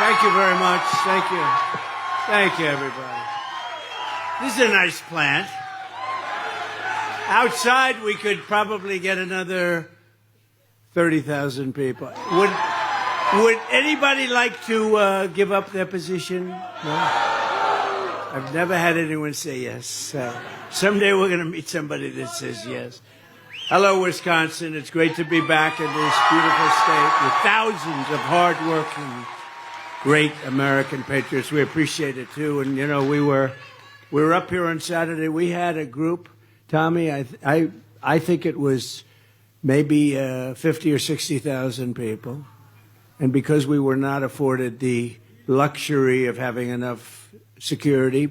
Thank you very much. Thank you. Thank you, everybody. This is a nice plant. Outside, we could probably get another 30,000 people. Would anybody like to give up their position? No? I've never had anyone say yes. Someday we're going to meet somebody that says yes. Hello, Wisconsin. It's great to be back in this beautiful state with thousands of hardworking, great American patriots. We appreciate it, too. And, you know, we were up here on Saturday. We had a group, Tommy, I think it was maybe 50 or 60,000 people. And because we were not afforded the luxury of having enough security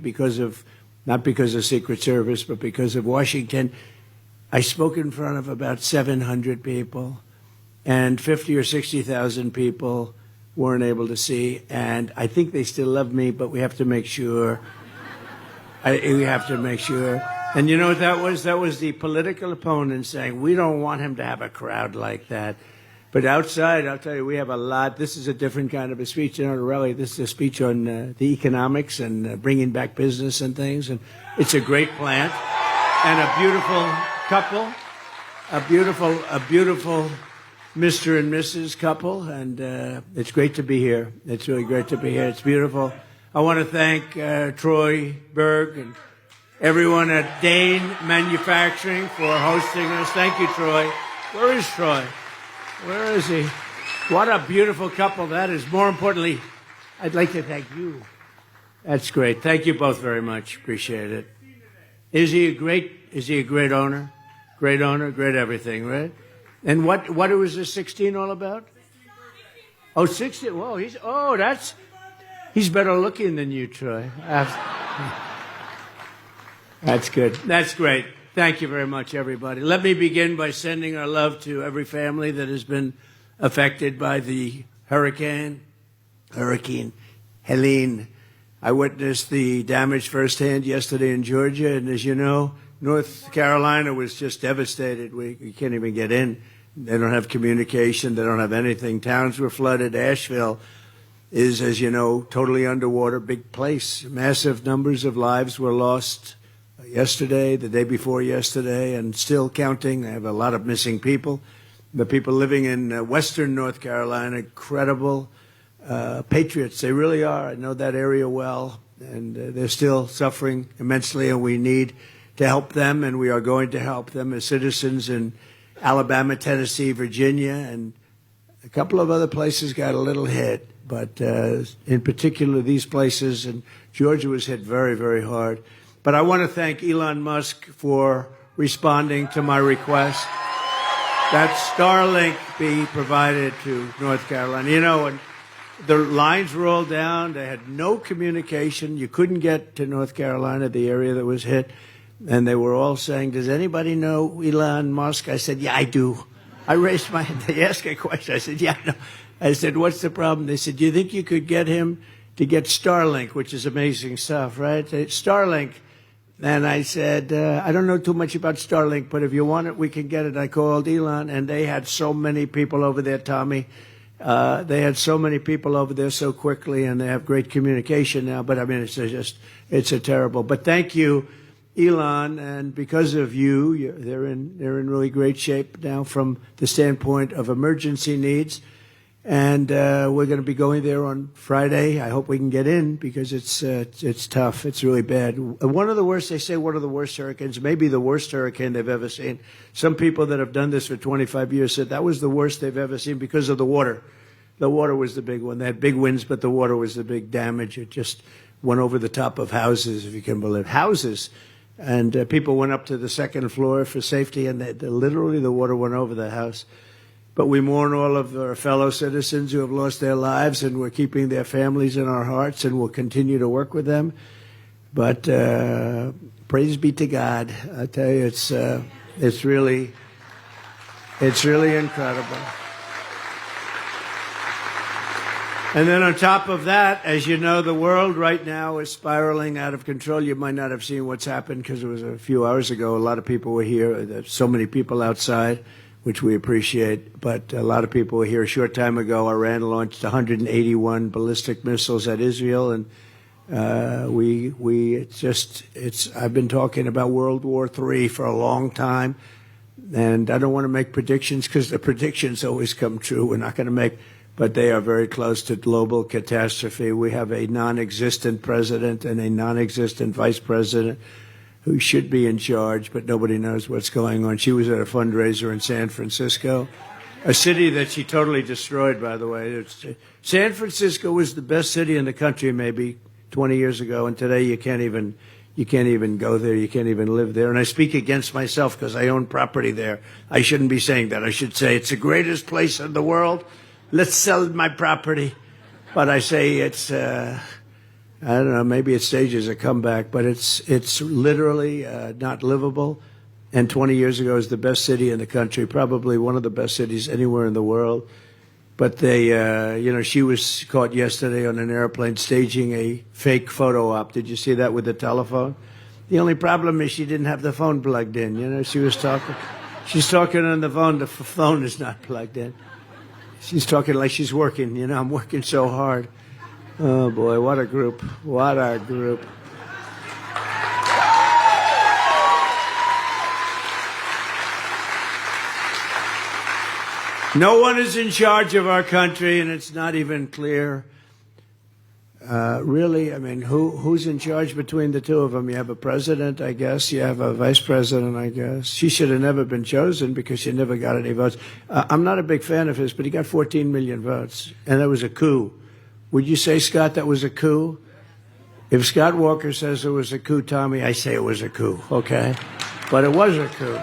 not because of Secret Service, but because of Washington, I spoke in front of about 700 people, and 50 or 60,000 people weren't able to see. And I think they still love me, but we have to make sure. We have to make sure. And you know what that was? That was the political opponent saying, we don't want him to have a crowd like that. But outside, I'll tell you, we have a lot. This is a different kind of a speech. You know, really, this is a speech on the economics and bringing back business and things. And it's a great plant and a beautiful couple, a beautiful Mr. and Mrs. couple. And it's great to be here. It's really great to be here. It's beautiful. I want to thank Troy Berg and everyone at Dane Manufacturing for hosting us. Thank you, Troy. Where is Troy? Where is he? What a beautiful couple that is. More importantly, I'd like to thank you. That's great. Thank you both very much. Appreciate it. Is he a great owner? Great owner, great everything, right? And what was this 16 all about? Oh, 16. Whoa, he's better looking than you, Troy. That's good. That's great. Thank you very much, everybody. Let me begin by sending our love to every family that has been affected by the Hurricane Helene. I witnessed the damage firsthand yesterday in Georgia, and as you know, North Carolina was just devastated. We can't even get in. They don't have communication. They don't have anything. Towns were flooded. Asheville is, as you know, totally underwater, big place. Massive numbers of lives were lost yesterday, the day before yesterday, and still counting. I have a lot of missing people. The people living in western North Carolina, incredible patriots. They really are. I know that area well, and they're still suffering immensely, and we need to help them, and we are going to help them as citizens in Alabama, Tennessee, Virginia, and a couple of other places got a little hit, but in particular these places, and Georgia was hit very, very hard. But I want to thank Elon Musk for responding to my request that Starlink be provided to North Carolina. You know, and the lines were all down. They had no communication. You couldn't get to North Carolina, the area that was hit. And they were all saying, does anybody know Elon Musk? I said, yeah, I do. I raised my hand. They asked a question. I said, yeah, I know. I said, what's the problem? They said, do you think you could get him to get Starlink, which is amazing stuff, right? Starlink. And I said, I don't know too much about Starlink, but if you want it, we can get it. I called Elon, and they had so many people over there, Tommy. They had so many people over there so quickly, and they have great communication now. But, I mean, it's a terrible. But thank you, Elon, and because of you, they're in really great shape now from the standpoint of emergency needs. And we're going to be going there on Friday. I hope we can get in because it's tough. It's really bad. One of the worst hurricanes, maybe the worst hurricane they've ever seen. Some people that have done this for 25 years said that was the worst they've ever seen because of the water. The water was the big one. They had big winds, but the water was the big damage. It just went over the top of houses, if you can believe. Houses. And people went up to the second floor for safety, and literally the water went over the house. But we mourn all of our fellow citizens who have lost their lives, and we're keeping their families in our hearts, and we'll continue to work with them. But praise be to God. I tell you, it's really incredible. And then on top of that, as you know, the world right now is spiraling out of control. You might not have seen what's happened because it was a few hours ago. A lot of people were here. There's so many people outside. which we appreciate. But a lot of people were here a short time ago. Iran launched 181 ballistic missiles at Israel, and I've been talking about World War III for a long time, and I don't want to make predictions because the predictions always come true. We're not going to make, but they are very close to global catastrophe. We have a non-existent president and a non-existent vice president who should be in charge, but nobody knows what's going on. She was at a fundraiser in San Francisco, a city that she totally destroyed, by the way. San Francisco was the best city in the country maybe 20 years ago, and today you can't even go there. You can't even live there. And I speak against myself because I own property there. I shouldn't be saying that. I should say it's the greatest place in the world. Let's sell my property. But I say it's, I don't know, maybe it stages a comeback, but it's literally not livable. And 20 years ago, it was the best city in the country, probably one of the best cities anywhere in the world. But she was caught yesterday on an airplane staging a fake photo op. Did you see that with the telephone? The only problem is she didn't have the phone plugged in. She was talking. She's talking on the phone. The phone is not plugged in. She's talking like she's working. I'm working so hard. Oh, boy, what a group. What a group. No one is in charge of our country, and it's not even clear. Really, I mean, who's in charge between the two of them? You have a president, I guess. You have a vice president, I guess. She should have never been chosen because she never got any votes. I'm not a big fan of his, but he got 14 million votes, and that was a coup. Would you say, Scott, that was a coup? If Scott Walker says it was a coup, Tommy, I say it was a coup, okay? But it was a coup.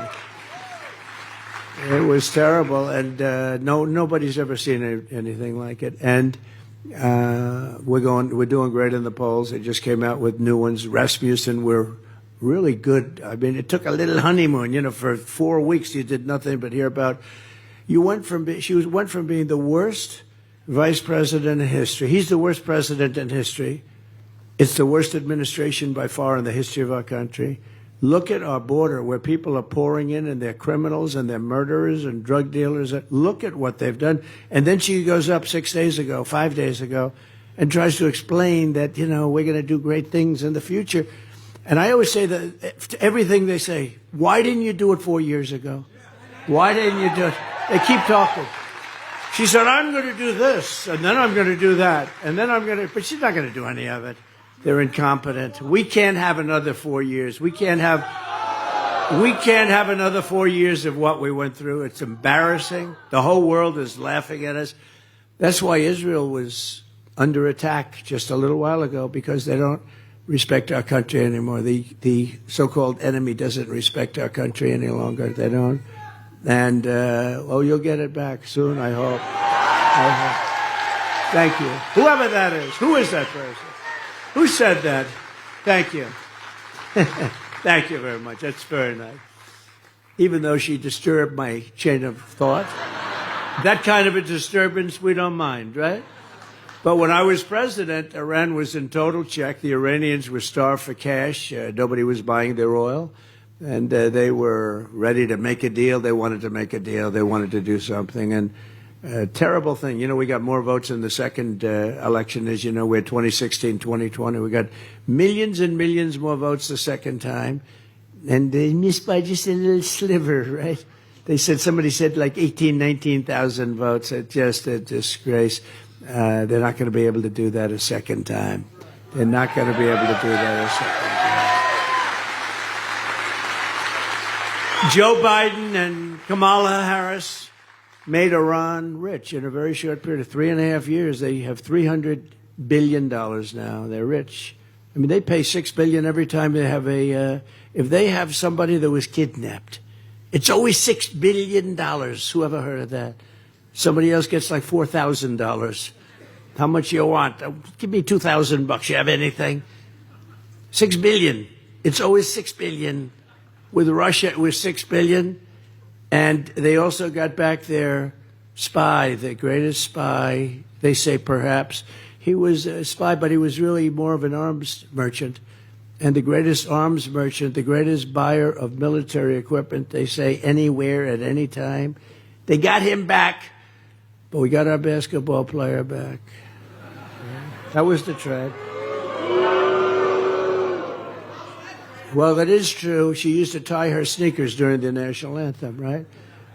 It was terrible, and nobody's ever seen anything like it. And we're doing great in the polls. They just came out with new ones. Rasmussen, we're really good. I mean, it took a little honeymoon. For 4 weeks you did nothing but hear about. She went from being the worst vice president in history. He's the worst president in history. It's the worst administration by far in the history of our country. Look at our border where people are pouring in and they're criminals and they're murderers and drug dealers. Look at what they've done. And then she goes up 5 days ago, and tries to explain that, we're going to do great things in the future. And I always say that everything they say, why didn't you do it 4 years ago? Why didn't you do it? They keep talking. She said, I'm going to do this, and then I'm going to do that, and then I'm going to, but she's not going to do any of it. They're incompetent. We can't have another 4 years. We can't have another 4 years of what we went through. It's embarrassing. The whole world is laughing at us. That's why Israel was under attack just a little while ago, because they don't respect our country anymore. The so-called enemy doesn't respect our country any longer. They don't. And, you'll get it back soon, I hope. Thank you. Whoever that is. Who is that person? Who said that? Thank you. Thank you very much. That's very nice. Even though she disturbed my chain of thought. That kind of a disturbance we don't mind, right? But when I was president, Iran was in total check. The Iranians were starved for cash. Nobody was buying their oil. And they were ready to make a deal. They wanted to make a deal. They wanted to do something. And terrible thing. We got more votes in the second election. As you know, we had 2016, 2020. We got millions and millions more votes the second time. And they missed by just a little sliver, right? Somebody said like 19,000 votes. It's just a disgrace. They're not going to be able to do that a second time. They're not going to be able to do that a second time. Joe Biden and Kamala Harris made Iran rich in a very short period of 3.5 years. They have $300 billion now. They're rich. I mean, they pay $6 billion every time they have if they have somebody that was kidnapped. It's always $6 billion. Who ever heard of that? Somebody else gets like $4,000. How much you want? Give me $2,000. You have anything? $6 billion. It's always $6 billion. With Russia, it was $6 billion. And they also got back their spy, the greatest spy, they say perhaps. He was a spy, but he was really more of an arms merchant. and the greatest arms merchant, the greatest buyer of military equipment, they say anywhere at any time. They got him back, but we got our basketball player back. That was the trend. Well, that is true. She used to tie her sneakers during the national anthem, right?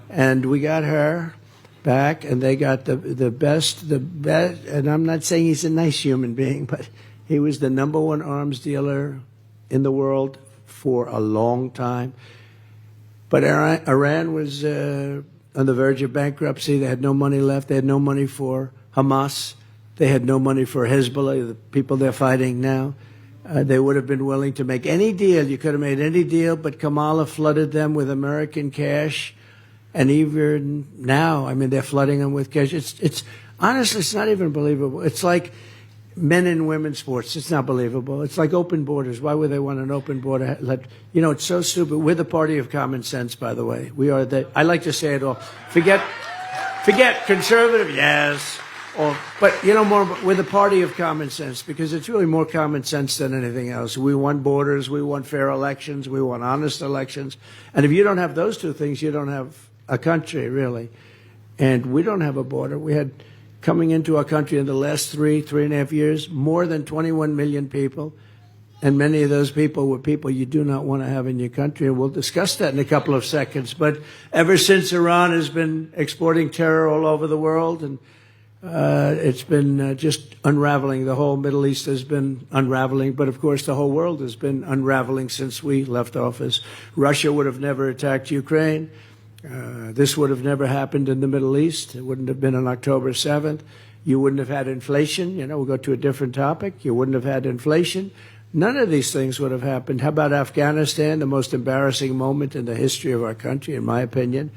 And we got her back, and they got the best, and I'm not saying he's a nice human being, but he was the #1 arms dealer in the world for a long time. But Iran was on the verge of bankruptcy. They had no money left. They had no money for Hamas. They had no money for Hezbollah, the people they're fighting now. They would have been willing to make any deal. You could have made any deal, but Kamala flooded them with American cash. And even now, I mean, they're flooding them with cash. It's honestly, it's not even believable. It's like men and women's sports. It's not believable. It's like open borders. Why would they want an open border? It's so stupid. We're the party of common sense, by the way. We are the, I like to say it all. Forget conservative, yes. But, we're the party of common sense because it's really more common sense than anything else. We want borders. We want fair elections. We want honest elections. And if you don't have those two things, you don't have a country, really. And we don't have a border. We had coming into our country in the last 3.5 years, more than 21 million people. And many of those people were people you do not want to have in your country. And we'll discuss that in a couple of seconds. But ever since Iran has been exporting terror all over the world, and it's been just unraveling. The whole Middle East has been unraveling. But, of course, the whole world has been unraveling since we left office. Russia would have never attacked Ukraine. This would have never happened in the Middle East. It wouldn't have been on October 7th. You wouldn't have had inflation. We'll go to a different topic. You wouldn't have had inflation. None of these things would have happened. How about Afghanistan, the most embarrassing moment in the history of our country, in my opinion?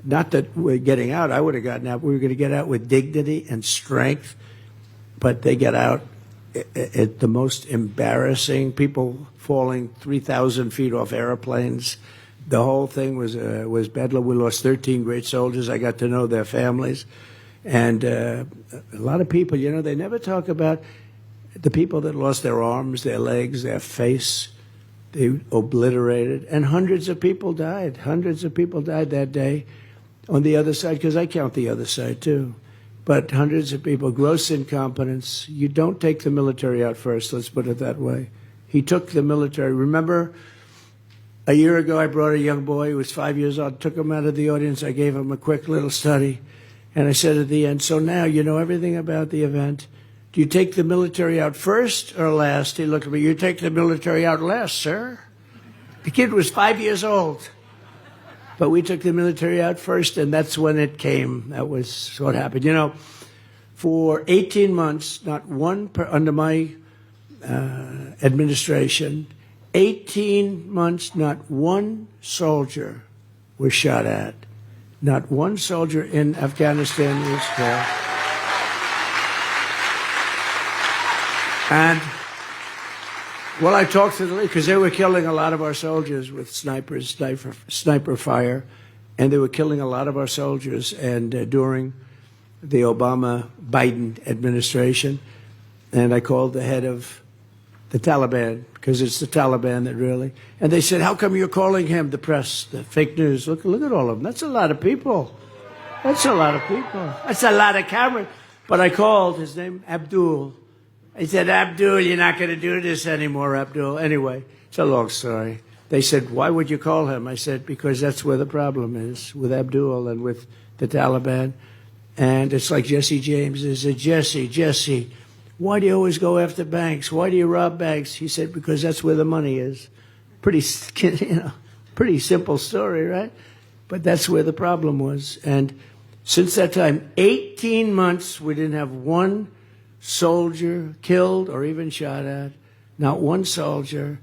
Not that we're getting out. I would have gotten out. We were going to get out with dignity and strength. But they get out at the most embarrassing, people falling 3,000 feet off airplanes. The whole thing was bedlam. We lost 13 great soldiers. I got to know their families. And a lot of people, they never talk about the people that lost their arms, their legs, their face. They obliterated. And hundreds of people died. Hundreds of people died that day on the other side, because I count the other side too. But hundreds of people, gross incompetence. You don't take the military out first, let's put it that way. He took the military. Remember, a year ago, I brought a young boy who was 5 years old, took him out of the audience. I gave him a quick little study. And I said at the end, so now you know everything about the event. Do you take the military out first or last? He looked at me, you take the military out last, sir. The kid was 5 years old. But we took the military out first, and that's when it came. That was what happened. For 18 months, not one, under my administration, 18 months, not one soldier was shot at. Not one soldier in Afghanistan was killed. And, well, I talked to the league, because they were killing a lot of our soldiers with sniper fire, and they were killing a lot of our soldiers. And during the Obama-Biden administration, and I called the head of the Taliban, because it's the Taliban that really, and they said, how come you're calling him? The press, the fake news, look at all of them. That's a lot of people. That's a lot of people. That's a lot of cameras. But I called his name, Abdul. I said, Abdul, you're not going to do this anymore, Abdul. Anyway, it's a long story. They said, why would you call him? I said, because that's where the problem is, with Abdul and with the Taliban. And it's like Jesse James. They said, Jesse, why do you always go after banks? Why do you rob banks? He said, because that's where the money is. Pretty simple story, right? But that's where the problem was. And since that time, 18 months, we didn't have one soldier killed or even shot at. Not one soldier.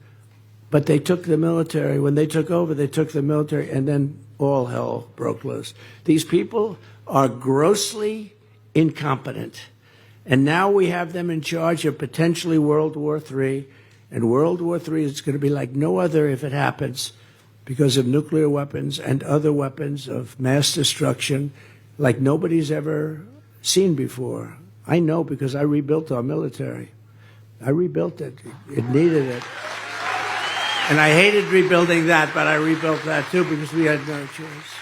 But they took the military. When they took over, they took the military, and then all hell broke loose. These people are grossly incompetent. And now we have them in charge of potentially World War III. And World War III is going to be like no other if it happens, because of nuclear weapons and other weapons of mass destruction like nobody's ever seen before. I know, because I rebuilt our military. I rebuilt it. It needed it. And I hated rebuilding that, but I rebuilt that too because we had no choice.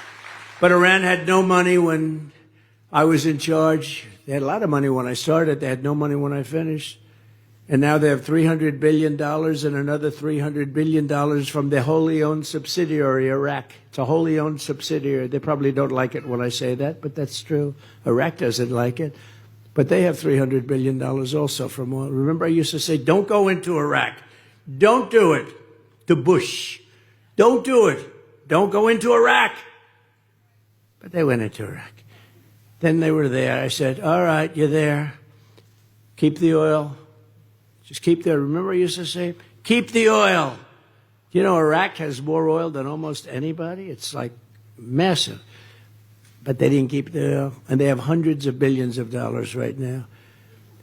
But Iran had no money when I was in charge. They had a lot of money when I started. They had no money when I finished. And now they have $300 billion and another $300 billion from their wholly owned subsidiary, Iraq. It's a wholly owned subsidiary. They probably don't like it when I say that, but that's true. Iraq doesn't like it. But they have $300 billion also from oil. Remember, I used to say, don't go into Iraq. Don't do it. To Bush. Don't do it. Don't go into Iraq. But they went into Iraq. Then they were there. I said, all right, you're there. Keep the oil. Just keep the oil. Remember I used to say, keep the oil. You know, Iraq has more oil than almost anybody. It's like massive. But they didn't keep the oil. And they have hundreds of billions of dollars right now.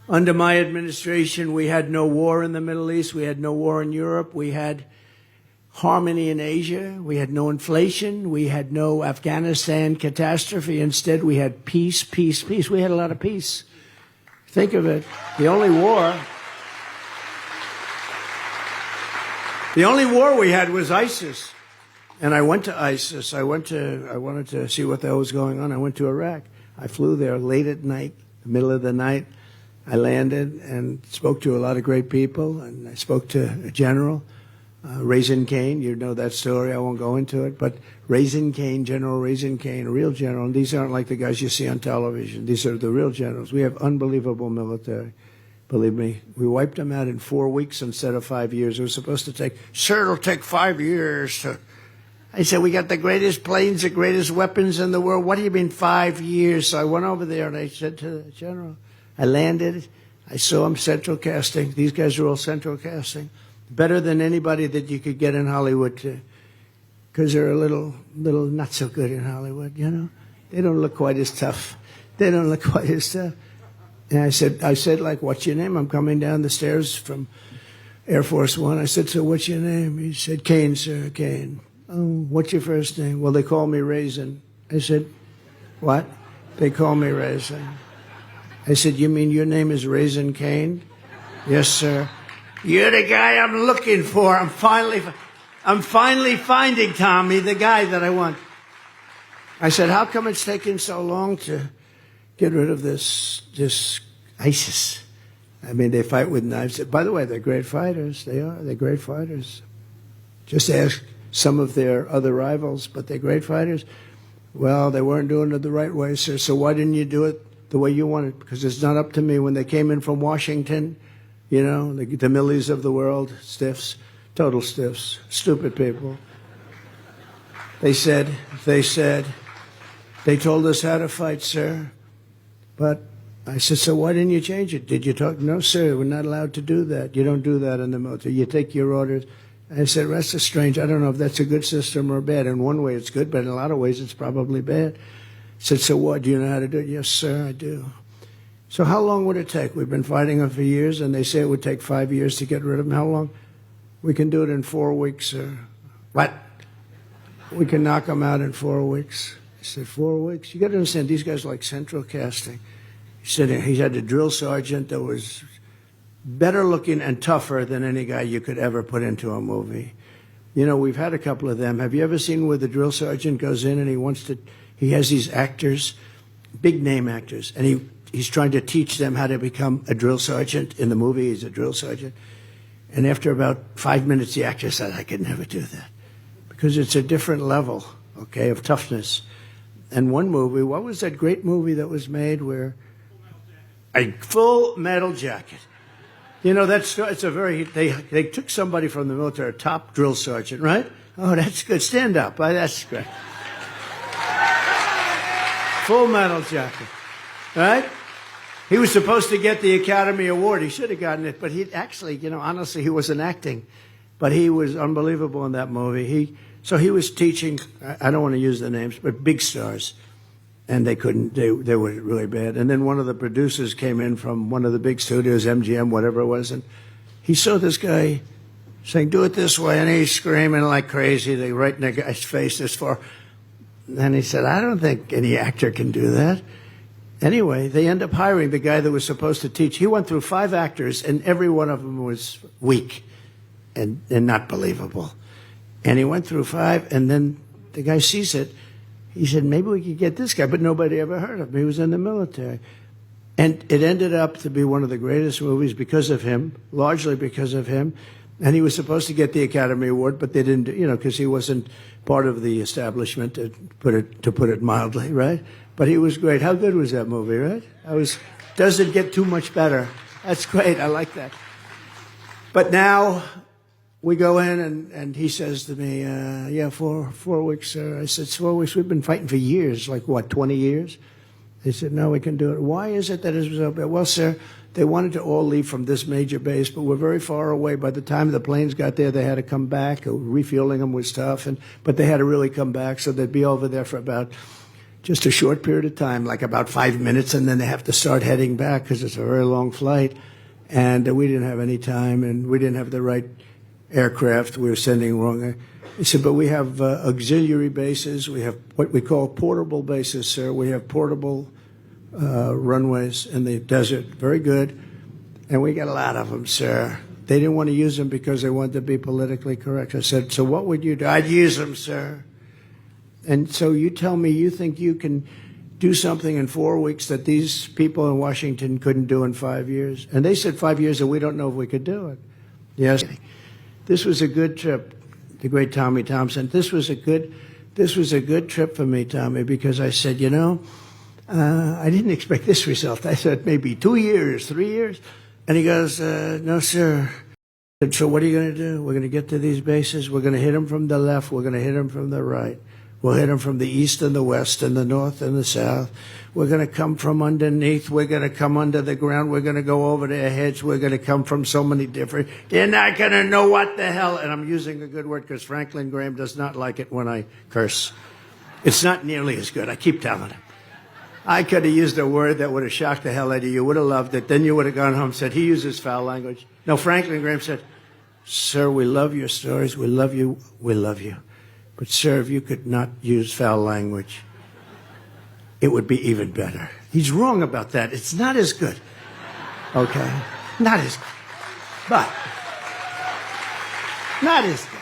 Under my administration, we had no war in the Middle East. We had no war in Europe. We had harmony in Asia. We had no inflation. We had no Afghanistan catastrophe. Instead, we had peace, peace, peace. We had a lot of peace. Think of it. The only war we had was ISIS. And I went to ISIS. I wanted to see what the hell was going on. I went to Iraq. I flew there late at night, the middle of the night. I landed and spoke to a lot of great people. And I spoke to a general. Raisin Cain, you know that story, I won't go into it, but Raisin Cain, General Raisin Cain, a real general, and these aren't like the guys you see on television. These are the real generals. We have unbelievable military. Believe me, we wiped them out in 4 weeks instead of 5 years. It was supposed to take, sir, it'll take 5 years. I said, we got the greatest planes, the greatest weapons in the world. What do you mean 5 years? So I went over there and I said to the general, I landed, I saw him central casting. These guys are all central casting. Better than anybody that you could get in Hollywood to, because they're a little not so good in Hollywood, you know. They don't look quite as tough. They don't look quite as tough. And I said, like, what's your name? I'm coming down the stairs from Air Force One. I said, so what's your name? He said, Cain, sir, Cain. Oh, what's your first name? Well, they call me Raisin. I said, what? They call me Raisin. I said, you mean your name is Raisin Cain? Yes, sir. You're the guy I'm looking for. I'm finally finding Tommy, the guy that I want. I said, how come it's taking so long to get rid of this ISIS? I mean, they fight with knives. By the way, they're great fighters. They are. They're great fighters. Just ask some of their other rivals, but they're great fighters. Well, they weren't doing it the right way, sir. So why didn't you do it the way you wanted? Because it's not up to me. When they came in from Washington, you know, the Millies of the world, stiffs, total stiffs, stupid people. They told us how to fight, sir. But I said, so why didn't you change it? Did you talk? No, sir, we're not allowed to do that. You don't do that in the military. You take your orders. I said, that's strange. I don't know if that's a good system or bad. In one way it's good, but in a lot of ways it's probably bad. I said, so what? Do you know how to do it? Yes, sir, I do. So how long would it take? We've been fighting them for years, and they say it would take 5 years to get rid of them. How long? We can do it in 4 weeks, sir. What? We can knock them out in 4 weeks. I said, 4 weeks? You got to understand, these guys are like central casting. He said he had a drill sergeant that was better looking and tougher than any guy you could ever put into a movie. You know, we've had a couple of them. Have you ever seen where the drill sergeant goes in and he has these actors, big name actors, and he's trying to teach them how to become a drill sergeant. In the movie, he's a drill sergeant. And after about 5 minutes, the actor said, I could never do that. Because it's a different level, okay, of toughness. And one movie, what was that great movie that was made where a Full Metal Jacket. You know, it's a very, they took somebody from the military, a top drill sergeant, right? Oh, that's good. Stand up. That's great. Full Metal Jacket, right? He was supposed to get the Academy Award. He should have gotten it, but he actually, you know, honestly, he wasn't acting. But he was unbelievable in that movie. So he was teaching, I don't want to use the names, but big stars. And they couldn't, they were really bad. And then one of the producers came in from one of the big studios, MGM, whatever it was, and he saw this guy saying, do it this way, and he's screaming like crazy. They right in the guy's face this far. And he said, I don't think any actor can do that. Anyway, they end up hiring the guy that was supposed to teach. He went through 5 actors, and every one of them was weak. and not believable. And he went through 5, and then the guy sees it. He said, maybe we could get this guy, but nobody ever heard of him. He was in the military. And it ended up to be one of the greatest movies because of him, largely because of him. And he was supposed to get the Academy Award, but they didn't, because he wasn't part of the establishment, to put it mildly, right? But he was great. How good was that movie, right? Doesn't get too much better. That's great. I like that. But now we go in, and he says to me, yeah, 4 weeks, sir. I said, 4 weeks? We've been fighting for years, like what, 20 years? He said, no, we can do it. Why is it that it was so bad? Well, sir, they wanted to all leave from this major base, but we're very far away. By the time the planes got there, they had to come back. Refueling them was tough, but they had to really come back, so they'd be over there for about just a short period of time, like about 5 minutes, and then they have to start heading back because it's a very long flight. And we didn't have any time, and we didn't have the right aircraft. We were sending wrong. He said, but we have auxiliary bases. We have what we call portable bases, sir. We have portable runways in the desert. Very good. And we got a lot of them, sir. They didn't want to use them because they wanted to be politically correct. I said, so what would you do? I'd use them, sir. And so you tell me you think you can do something in 4 weeks that these people in Washington couldn't do in 5 years? And they said 5 years, and we don't know if we could do it. Yes. This was a good trip. The great Tommy Thompson. This was a good trip for me, Tommy, because I said, I didn't expect this result. I said maybe 2 years, 3 years. And he goes, no, sir. I said, so what are you going to do? We're going to get to these bases. We're going to hit them from the left. We're going to hit them from the right. We'll hit them from the east and the west and the north and the south. We're going to come from underneath. We're going to come under the ground. We're going to go over their heads. We're going to come from so many different. They're not going to know what the hell. And I'm using a good word because Franklin Graham does not like it when I curse. It's not nearly as good. I keep telling him. I could have used a word that would have shocked the hell out of you. You would have loved it. Then you would have gone home and said, he uses foul language. No, Franklin Graham said, sir, we love your stories. We love you. We love you. But, sir, if you could not use foul language, it would be even better. He's wrong about that. It's not as good. Okay? Not as good. But, not as good.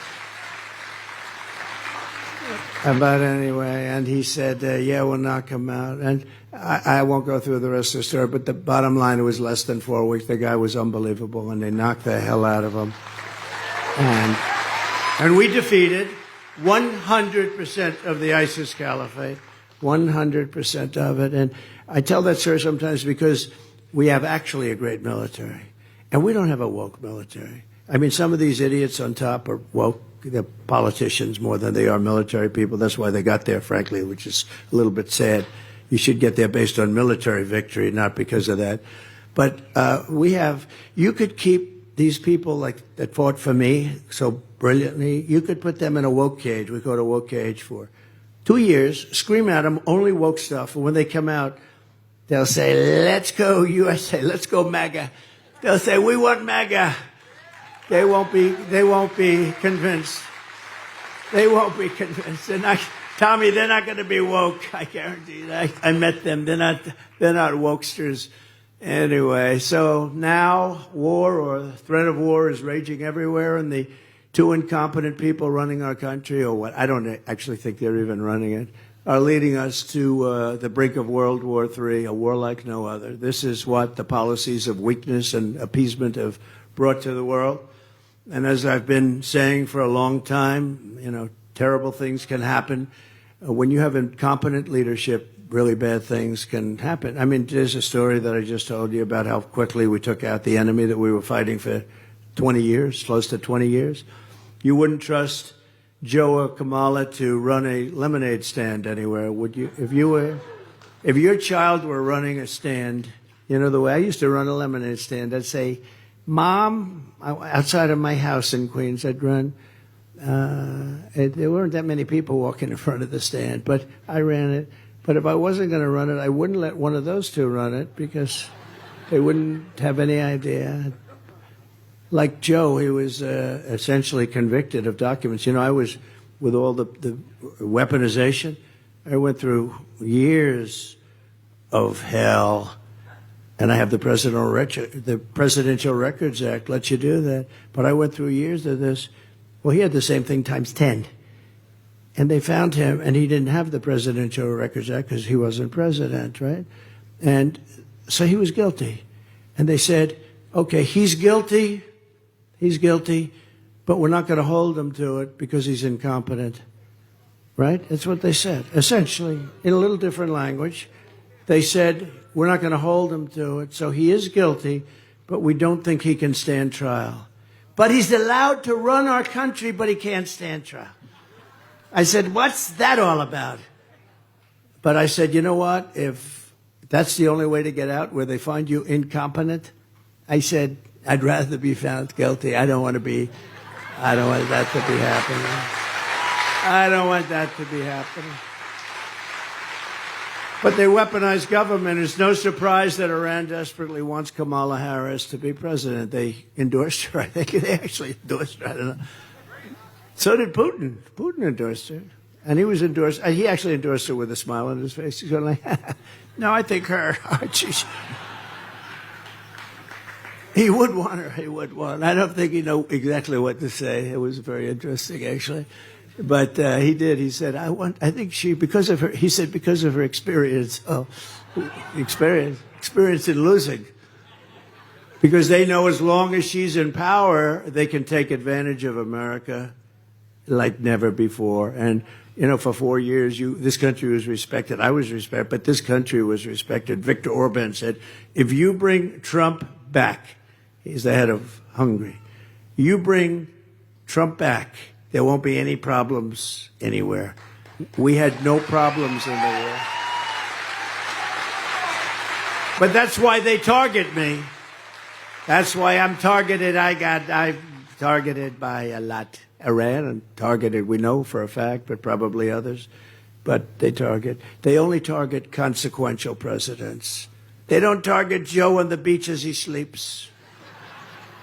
But anyway, and he said, yeah, we'll knock him out. And I won't go through the rest of the story, but the bottom line, it was less than 4 weeks. The guy was unbelievable, and they knocked the hell out of him. And we defeated 100% of the ISIS caliphate, 100% of it. And I tell that, sir, sometimes because we have actually a great military, and we don't have a woke military. I mean, some of these idiots on top are woke. They're politicians more than they are military people. That's why they got there, frankly, which is a little bit sad. You should get there based on military victory, not because of that. But you could keep these people like that fought for me so brilliantly. You could put them in a woke cage. We call it a woke cage for 2 years, scream at them, only woke stuff. And when they come out, they'll say, let's go USA, let's go MAGA. They'll say, we want MAGA. They won't be convinced. They won't be convinced. Tommy, they're not going to be woke. I guarantee that. I met them. They're not wokesters. Anyway, so now war or threat of war is raging everywhere, and the two incompetent people running our country, or what, I don't actually think they're even running it, are leading us to the brink of World War III, a war like no other. This is what the policies of weakness and appeasement have brought to the world. And as I've been saying for a long time, terrible things can happen. When you have incompetent leadership, really bad things can happen. I mean, there's a story that I just told you about how quickly we took out the enemy that we were fighting for 20 years, close to 20 years. You wouldn't trust Joe or Kamala to run a lemonade stand anywhere, would you? If your child were running a stand, the way I used to run a lemonade stand, I'd say, Mom, outside of my house in Queens, I'd run. There weren't that many people walking in front of the stand, but I ran it. But if I wasn't going to run it, I wouldn't let one of those two run it because they wouldn't have any idea. Like Joe, he was essentially convicted of documents. I was, with all the weaponization, I went through years of hell And I have the Presidential Records Act lets you do that. But I went through years of this. Well, he had the same thing times 10. And they found him, and he didn't have the Presidential Records Act because he wasn't president, right? And so he was guilty. And they said, okay, he's guilty, but we're not going to hold him to it because he's incompetent, right? That's what they said. Essentially, in a little different language, they said, we're not going to hold him to it, so he is guilty, but we don't think he can stand trial. But he's allowed to run our country, but he can't stand trial. I said, what's that all about? But I said, you know what? If that's the only way to get out, where they find you incompetent, I said, I'd rather be found guilty. I don't want that to be happening. I don't want that to be happening. But they weaponize government. It's no surprise that Iran desperately wants Kamala Harris to be president. They endorsed her. I think they actually endorsed her. I don't know. So did Putin. Putin endorsed her. And he actually endorsed her with a smile on his face. He's going like, no, I think her. He would want her. He would want. I don't think he knew exactly what to say. It was very interesting, actually. But he did. He said, I think she, because of her, he said, because of her experience. Oh, experience in losing. Because they know as long as she's in power, they can take advantage of America like never before. And, you know, for 4 years, this country was respected. I was respected, but this country was respected. Viktor Orban said, if you bring Trump back, he's the head of Hungary, you bring Trump back, there won't be any problems anywhere. We had no problems in the world. But that's why they target me. That's why I'm targeted. I'm targeted by a lot. Iran and targeted, we know for a fact, but probably others. But they only target consequential presidents. They don't target Joe on the beach as he sleeps.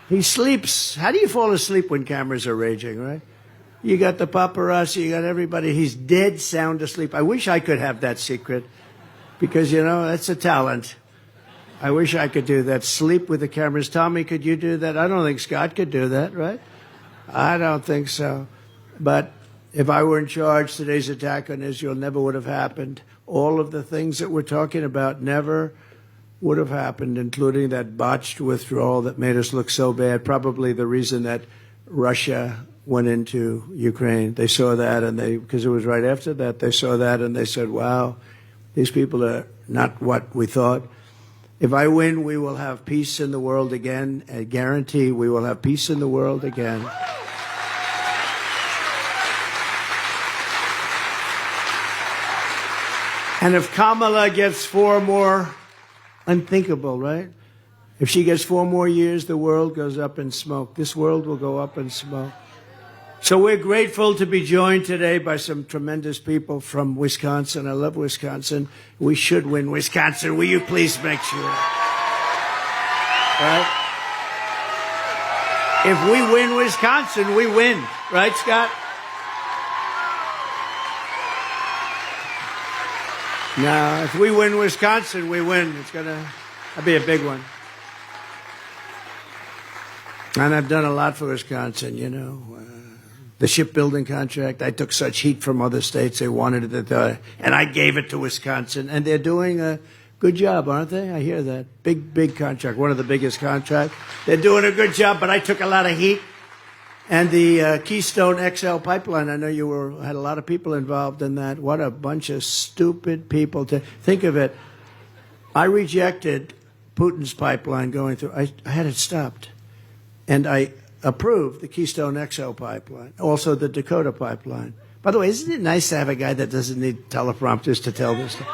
He sleeps. How do you fall asleep when cameras are raging, right? You got the paparazzi, you got everybody. He's dead sound asleep. I wish I could have that secret because, you know, that's a talent. I wish I could do that. Sleep with the cameras. Tommy, could you do that? I don't think Scott could do that, right? I don't think so. But if I were in charge, today's attack on Israel never would have happened. All of the things that we're talking about never would have happened, including that botched withdrawal that made us look so bad. Probably the reason that Russia went into Ukraine. They saw that, and because it was right after that, they saw that, and they said, wow, these people are not what we thought. If I win, we will have peace in the world again. I guarantee we will have peace in the world again. And if Kamala gets 4 more, unthinkable, right? If she gets 4 more years, the world goes up in smoke. This world will go up in smoke. So we're grateful to be joined today by some tremendous people from Wisconsin. I love Wisconsin. We should win Wisconsin. Will you please make sure? Right? If we win Wisconsin, we win. Right, Scott? Now, if we win Wisconsin, we win. That'll be a big one. And I've done a lot for Wisconsin, you know. The shipbuilding contract, I took such heat from other states. They wanted it, and I gave it to Wisconsin. And they're doing a good job, aren't they? I hear that. Big contract, one of the biggest contracts. They're doing a good job, but I took a lot of heat. And the Keystone XL pipeline, I know you had a lot of people involved in that. What a bunch of stupid people. To think of it, I rejected Putin's pipeline going through. I had it stopped. And I approved the Keystone XL pipeline, also the Dakota pipeline. By the way, isn't it nice to have a guy that doesn't need teleprompters to tell this stuff?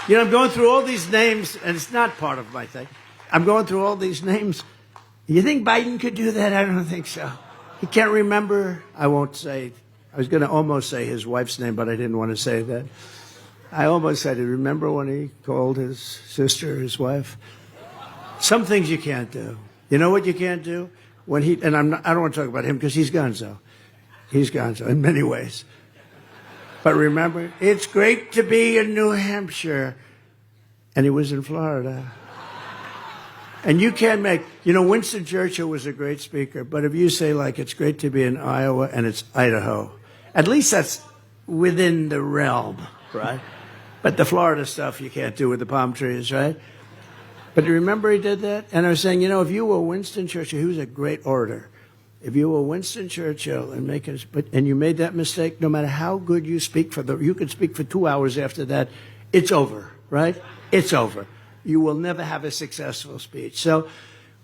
You know, I'm going through all these names, and it's not part of my thing. I'm going through all these names. You think Biden could do that? I don't think so. He can't remember. I won't say. I was going to almost say his wife's name, but I didn't want to say that. I almost said it. Remember when he called his sister his wife? Some things you can't do. You know what you can't do? I don't want to talk about him because he's gonzo. He's gonzo in many ways. But remember, it's great to be in New Hampshire. and he was in Florida. And you can't make, Winston Churchill was a great speaker, but if you say, like, it's great to be in Iowa and it's Idaho, at least that's within the realm, right? But the Florida stuff you can't do with the palm trees, right? But you remember he did that? And I was saying, if you were Winston Churchill, he was a great orator. If you were Winston Churchill and you made that mistake, no matter how good you speak you could speak for 2 hours after that, it's over, right? It's over. You will never have a successful speech.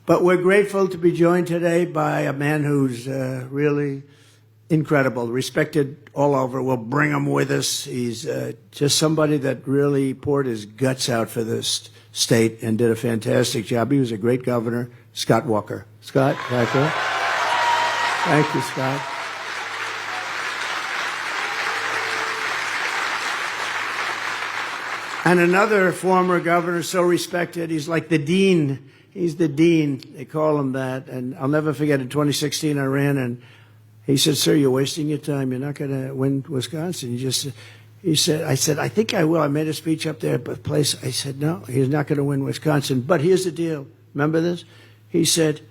But we're grateful to be joined today by a man who's really incredible, respected all over. We'll bring him with us. He's just somebody that really poured his guts out for this state and did a fantastic job. He was a great governor, Scott Walker. Scott, back there. Thank you, Scott. And another former governor, so respected, he's like the dean. He's the dean. They call him that. And I'll never forget, in 2016, I ran, and he said, "Sir, you're wasting your time. You're not going to win Wisconsin." I said, "I think I will." I made a speech up there at the place. I said, "No, he's not going to win Wisconsin. But here's the deal." Remember this? He said,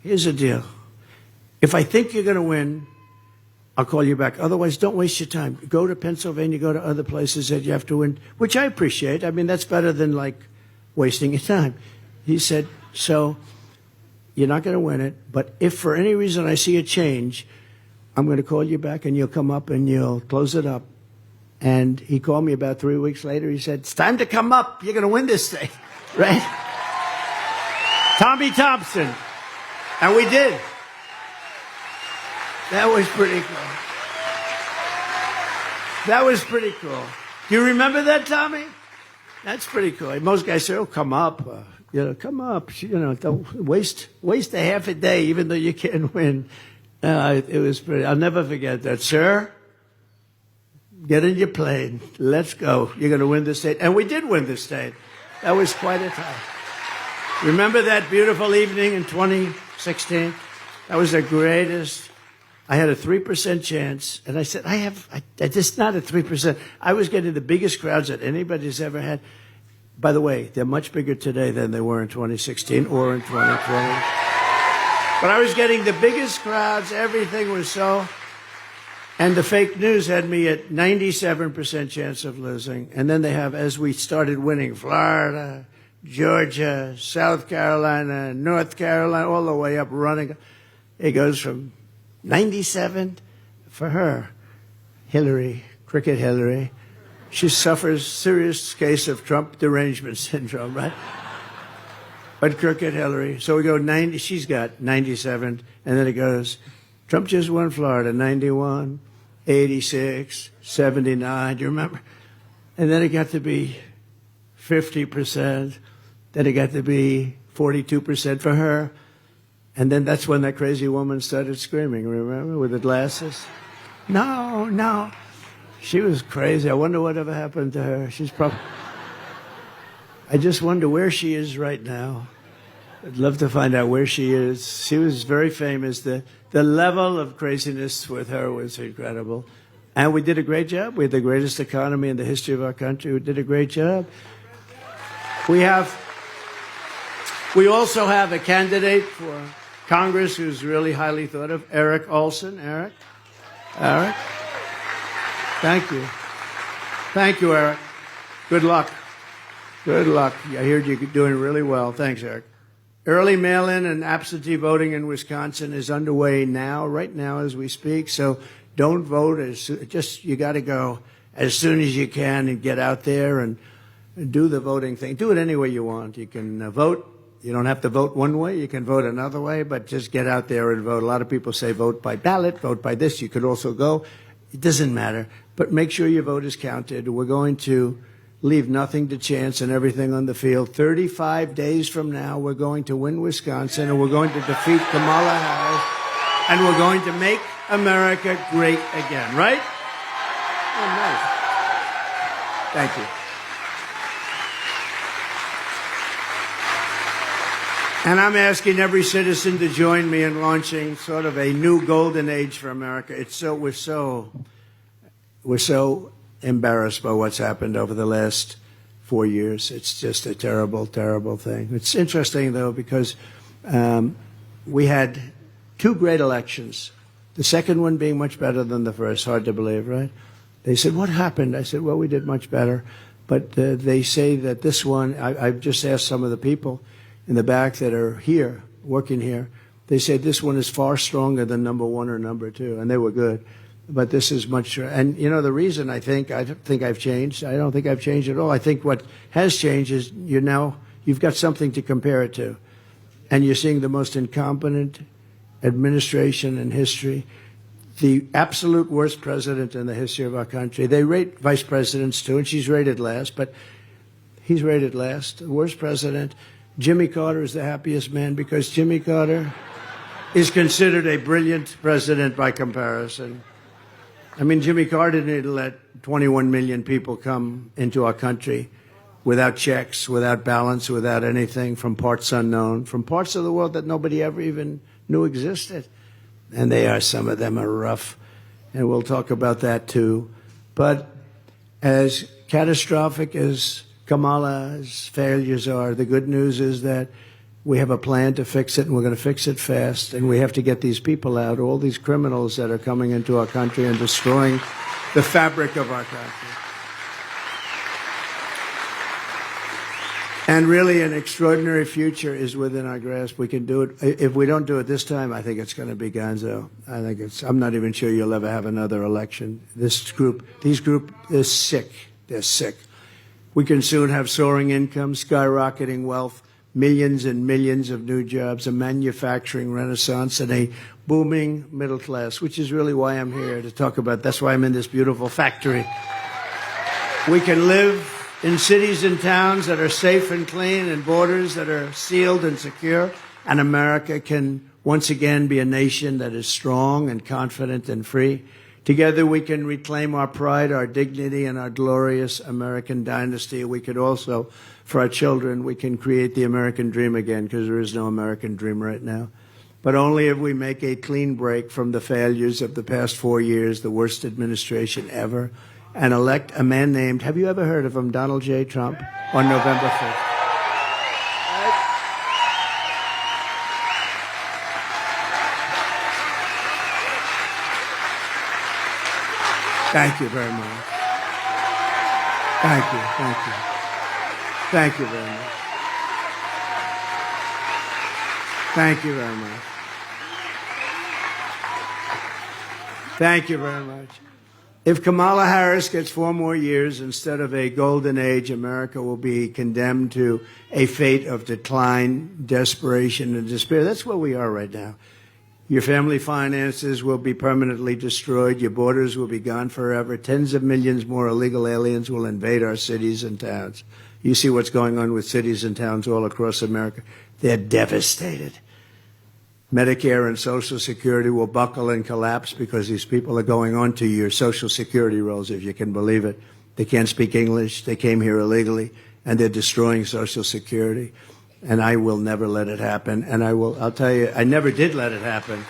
"Here's the deal. If I think you're going to win, I'll call you back. Otherwise, don't waste your time. Go to Pennsylvania, go to other places that you have to win," which I appreciate. I mean, that's better than, like, wasting your time. He said, "So you're not going to win it, but if for any reason I see a change, I'm going to call you back and you'll come up and you'll close it up." And he called me about 3 weeks later. He said, "It's time to come up. You're going to win this thing," right? Tommy Thompson. And we did. That was pretty cool. That was pretty cool. Do you remember that, Tommy? That's pretty cool. Most guys say, "Oh, come up. Come up. Don't waste a half a day, even though you can't win." It was pretty. I'll never forget that. "Sir, get in your plane. Let's go. You're going to win the state." And we did win the state. That was quite a time. Remember that beautiful evening in 2016? That was the greatest. I had a 3% chance, and I said, I just not a 3%. I was getting the biggest crowds that anybody's ever had. By the way, they're much bigger today than they were in 2016 or in 2020. But I was getting the biggest crowds. Everything was so. And the fake news had me at 97% chance of losing. And then they have, as we started winning, Florida, Georgia, South Carolina, North Carolina, all the way up running. It goes from 97 for her. Hillary, Cricket Hillary. She suffers serious case of Trump derangement syndrome, right? But Cricket Hillary. So we go 90, she's got 97, and then it goes, Trump just won Florida, 91, 86, 79, do you remember? And then it got to be 50%, then it got to be 42% for her. And then that's when that crazy woman started screaming, remember, with the glasses? No. She was crazy. I wonder whatever happened to her. She's probably... I just wonder where she is right now. I'd love to find out where she is. She was very famous. The level of craziness with her was incredible. And we did a great job. We had the greatest economy in the history of our country. We did a great job. We also have a candidate for Congress who's really highly thought of, Eric Olson. Eric? Thank you. Thank you, Eric. Good luck. Good luck. I heard you're doing really well. Thanks, Eric. Early mail-in and absentee voting in Wisconsin is underway now, right now as we speak. So don't vote. You got to go as soon as you can and get out there and do the voting thing. Do it any way you want. You can vote. You don't have to vote one way. You can vote another way, but just get out there and vote. A lot of people say vote by ballot, vote by this. You could also go. It doesn't matter. But make sure your vote is counted. We're going to leave nothing to chance and everything on the field. 35 days from now, we're going to win Wisconsin, and we're going to defeat Kamala Harris, and we're going to make America great again, right? Oh, nice. Thank you. And I'm asking every citizen to join me in launching sort of a new golden age for America. We're so embarrassed by what's happened over the last 4 years. It's just a terrible, terrible thing. It's interesting, though, because we had 2 great elections, the second one being much better than the first. Hard to believe, right? They said, what happened? I said, well, we did much better. But they say that this one, I've just asked some of the people in the back that are here, working here, they said this one is far stronger than number 1 or number 2, and they were good. But this is much, and you know, the reason I think I've changed, I don't think I've changed at all. I think what has changed is you've got something to compare it to. And you're seeing the most incompetent administration in history, the absolute worst president in the history of our country. They rate vice presidents too, and she's rated last, but he's rated last. The worst president. Jimmy Carter is the happiest man because Jimmy Carter is considered a brilliant president by comparison. I mean, Jimmy Carter didn't let 21 million people come into our country without checks, without balance, without anything, from parts unknown, from parts of the world that nobody ever even knew existed. And some of them are rough, and we'll talk about that too. But as catastrophic as Kamala's failures are, the good news is that we have a plan to fix it, and we're going to fix it fast, and we have to get these people out, all these criminals that are coming into our country and destroying the fabric of our country. And really, an extraordinary future is within our grasp. We can do it. If we don't do it this time, I think it's going to be gonzo. I'm not even sure you'll ever have another election. These group, they're sick. They're sick. We can soon have soaring income, skyrocketing wealth, millions and millions of new jobs, a manufacturing renaissance, and a booming middle class, which is really why I'm here to talk about. That's why I'm in this beautiful factory. We can live in cities and towns that are safe and clean, and borders that are sealed and secure, and America can once again be a nation that is strong and confident and free. Together we can reclaim our pride, our dignity, and our glorious American dynasty. We could also, for our children, we can create the American dream again, because there is no American dream right now. But only if we make a clean break from the failures of the past 4 years, the worst administration ever, and elect a man named, have you ever heard of him, Donald J. Trump, on November 5th. Thank you very much. Thank you, thank you. Thank you very much. Thank you very much. Thank you very much. If Kamala Harris gets 4 more years instead of a golden age, America will be condemned to a fate of decline, desperation, and despair. That's where we are right now. Your family finances will be permanently destroyed. Your borders will be gone forever. Tens of millions more illegal aliens will invade our cities and towns. You see what's going on with cities and towns all across America. They're devastated. Medicare and Social Security will buckle and collapse because these people are going on to your Social Security rolls, if you can believe it. They can't speak English. They came here illegally, and they're destroying Social Security. And I will never let it happen. And I'll tell you, I never did let it happen.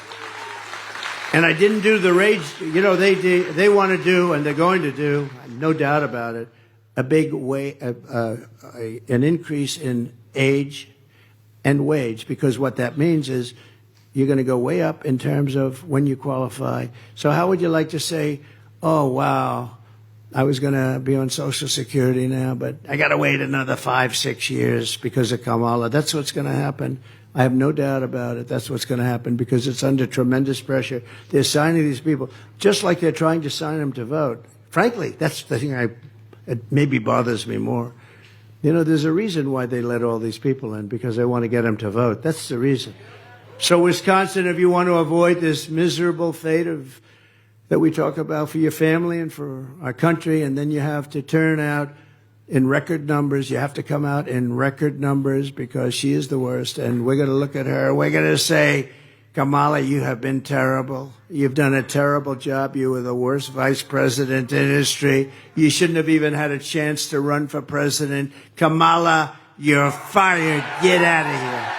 And I didn't do the rage. You know, they want to do, and they're going to do, no doubt about it, a big an increase in age and wage, because what that means is you're going to go way up in terms of when you qualify. So how would you like to say, oh, wow, I was going to be on Social Security now, but I got to wait another 5-6 years because of Kamala. That's what's going to happen. I have no doubt about it. That's what's going to happen because it's under tremendous pressure. They're signing these people just like they're trying to sign them to vote. Frankly, that's the thing it maybe bothers me more. You know, there's a reason why they let all these people in, because they want to get them to vote. That's the reason. So, Wisconsin, if you want to avoid this miserable fate that we talk about for your family and for our country, and then you have to turn out in record numbers. You have to come out in record numbers because she is the worst. And we're going to look at her. We're going to say, Kamala, you have been terrible. You've done a terrible job. You were the worst vice president in history. You shouldn't have even had a chance to run for president. Kamala, you're fired. Get out of here.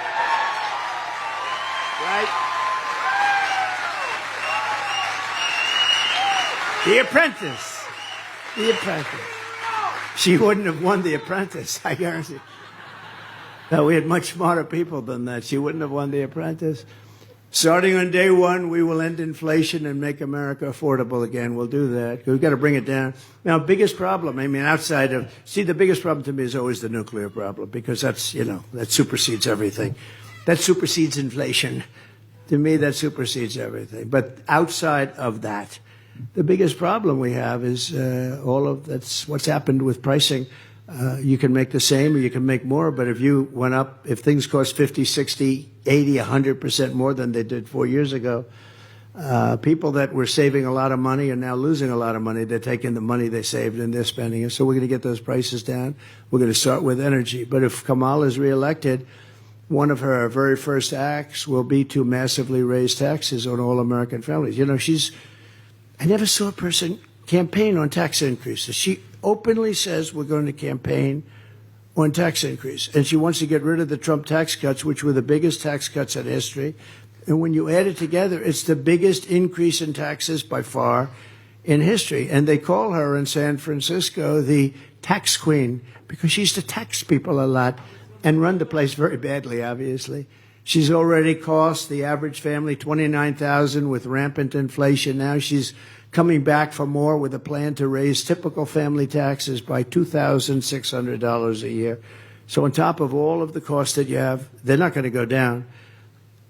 The Apprentice. The Apprentice. she wouldn't have won The Apprentice, I guarantee. No, we had much smarter people than that. She wouldn't have won The Apprentice. Starting on day one, we will end inflation and make America affordable again. We'll do that. We've got to bring it down. Now, biggest problem, I mean, outside of, see, the biggest problem to me is always the nuclear problem, because that's, that supersedes everything. That supersedes inflation. To me, that supersedes everything. But outside of that, the biggest problem we have is that's what's happened with pricing. You can make the same or you can make more, but if things cost 50, 60, 80, 100% more than they did 4 years ago, people that were saving a lot of money are now losing a lot of money. They're taking the money they saved and they're spending it. So we're going to get those prices down. We're going to start with energy. But if Kamala is reelected, one of her very first acts will be to massively raise taxes on all American families. I never saw a person campaign on tax increases. She openly says we're going to campaign on tax increase. And she wants to get rid of the Trump tax cuts, which were the biggest tax cuts in history. And when you add it together, it's the biggest increase in taxes by far in history. And they call her in San Francisco the tax queen, because she used to tax people a lot and run the place very badly, obviously. She's already cost the average family $29,000 with rampant inflation. Now she's coming back for more with a plan to raise typical family taxes by $2,600 a year. So on top of all of the costs that you have, they're not going to go down.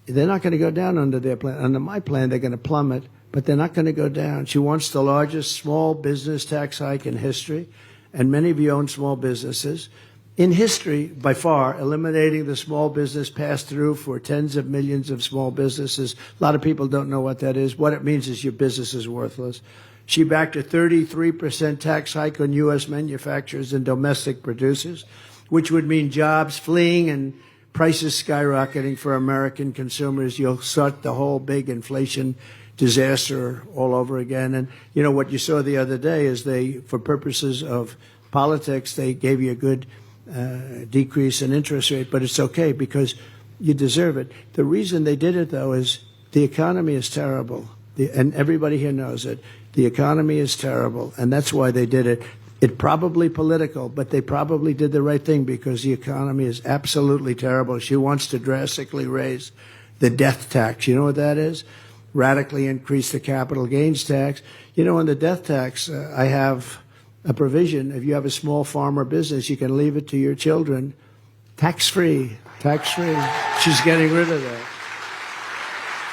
They're not going to go down under their plan. Under my plan, they're going to plummet, but they're not going to go down. She wants the largest small business tax hike in history, and many of you own small businesses. In history, by far, eliminating the small business pass-through for tens of millions of small businesses. A lot of people don't know what that is. What it means is your business is worthless. She backed a 33% tax hike on U.S. manufacturers and domestic producers, which would mean jobs fleeing and prices skyrocketing for American consumers. You'll start the whole big inflation disaster all over again. And, what you saw the other day is for purposes of politics, they gave you a good decrease in interest rate, but it's okay because you deserve it. The reason they did it, though, is the economy is terrible, and everybody here knows it. The economy is terrible, and that's why they did it. It's probably political, but they probably did the right thing because the economy is absolutely terrible. She wants to drastically raise the death tax. You know what that is? Radically increase the capital gains tax. On the death tax, I have a provision. If you have a small farmer business, you can leave it to your children tax-free. Tax-free. She's getting rid of that.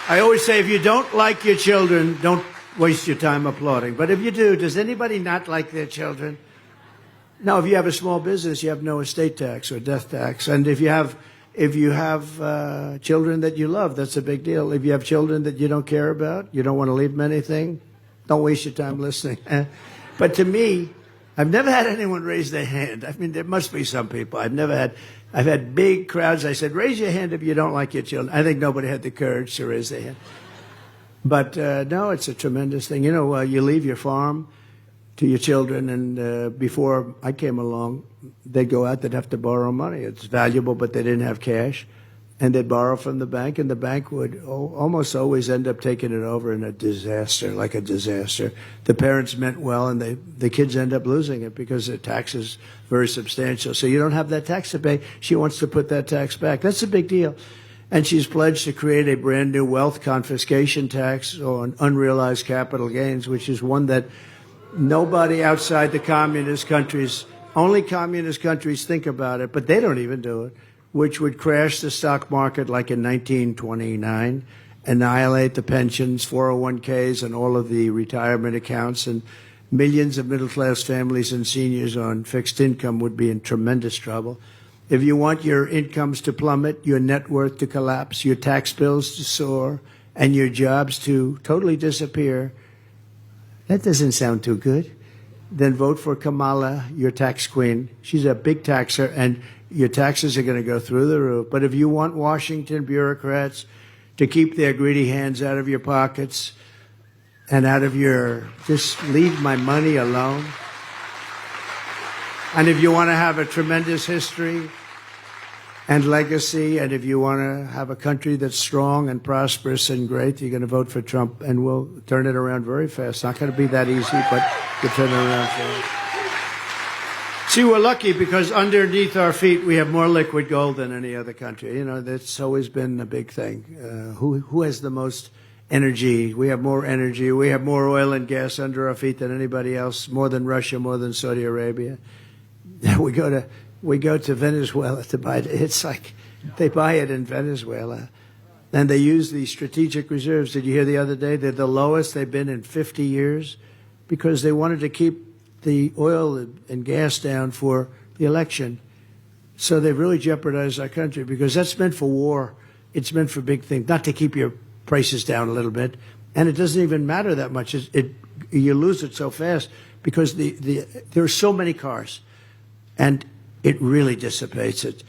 I always say, if you don't like your children, don't waste your time applauding. But if you do, does anybody not like their children? No, if you have a small business, you have no estate tax or death tax. And if you have children that you love, that's a big deal. If you have children that you don't care about, you don't want to leave them anything, don't waste your time listening. But to me, I've never had anyone raise their hand. I mean, there must be some people. I've had big crowds. I said, raise your hand if you don't like your children. I think nobody had the courage to raise their hand. But no, it's a tremendous thing. You leave your farm to your children, and before I came along, they'd go out, they'd have to borrow money. It's valuable, but they didn't have cash. And they'd borrow from the bank, and the bank would almost always end up taking it over in a disaster, like a disaster. The parents meant well, and the kids end up losing it because the tax is very substantial. So you don't have that tax to pay. She wants to put that tax back. That's a big deal. And she's pledged to create a brand new wealth confiscation tax on unrealized capital gains, which is one that nobody outside the communist countries, only communist countries think about it, but they don't even do it, which would crash the stock market like in 1929, annihilate the pensions, 401ks, and all of the retirement accounts, and millions of middle-class families and seniors on fixed income would be in tremendous trouble. If you want your incomes to plummet, your net worth to collapse, your tax bills to soar, and your jobs to totally disappear, that doesn't sound too good. Then vote for Kamala, your tax queen. She's a big taxer, and your taxes are going to go through the roof. But if you want Washington bureaucrats to keep their greedy hands out of your pockets and just leave my money alone. And if you want to have a tremendous history and legacy, and if you want to have a country that's strong and prosperous and great, you're going to vote for Trump, and we'll turn it around very fast. It's not going to be that easy, but we'll turn it around fast. See, we're lucky because underneath our feet we have more liquid gold than any other country. You know, that's always been a big thing. Who has the most energy? We have more energy. We have more oil and gas under our feet than anybody else, more than Russia, more than Saudi Arabia. We go to Venezuela to buy it. It's like they buy it in Venezuela. And they use the strategic reserves. Did you hear the other day? They're the lowest they've been in 50 years because they wanted to keep the oil and gas down for the election. So they've really jeopardized our country because that's meant for war. It's meant for big things, not to keep your prices down a little bit. And it doesn't even matter that much. You lose it so fast because there are so many cars, and it really dissipates it.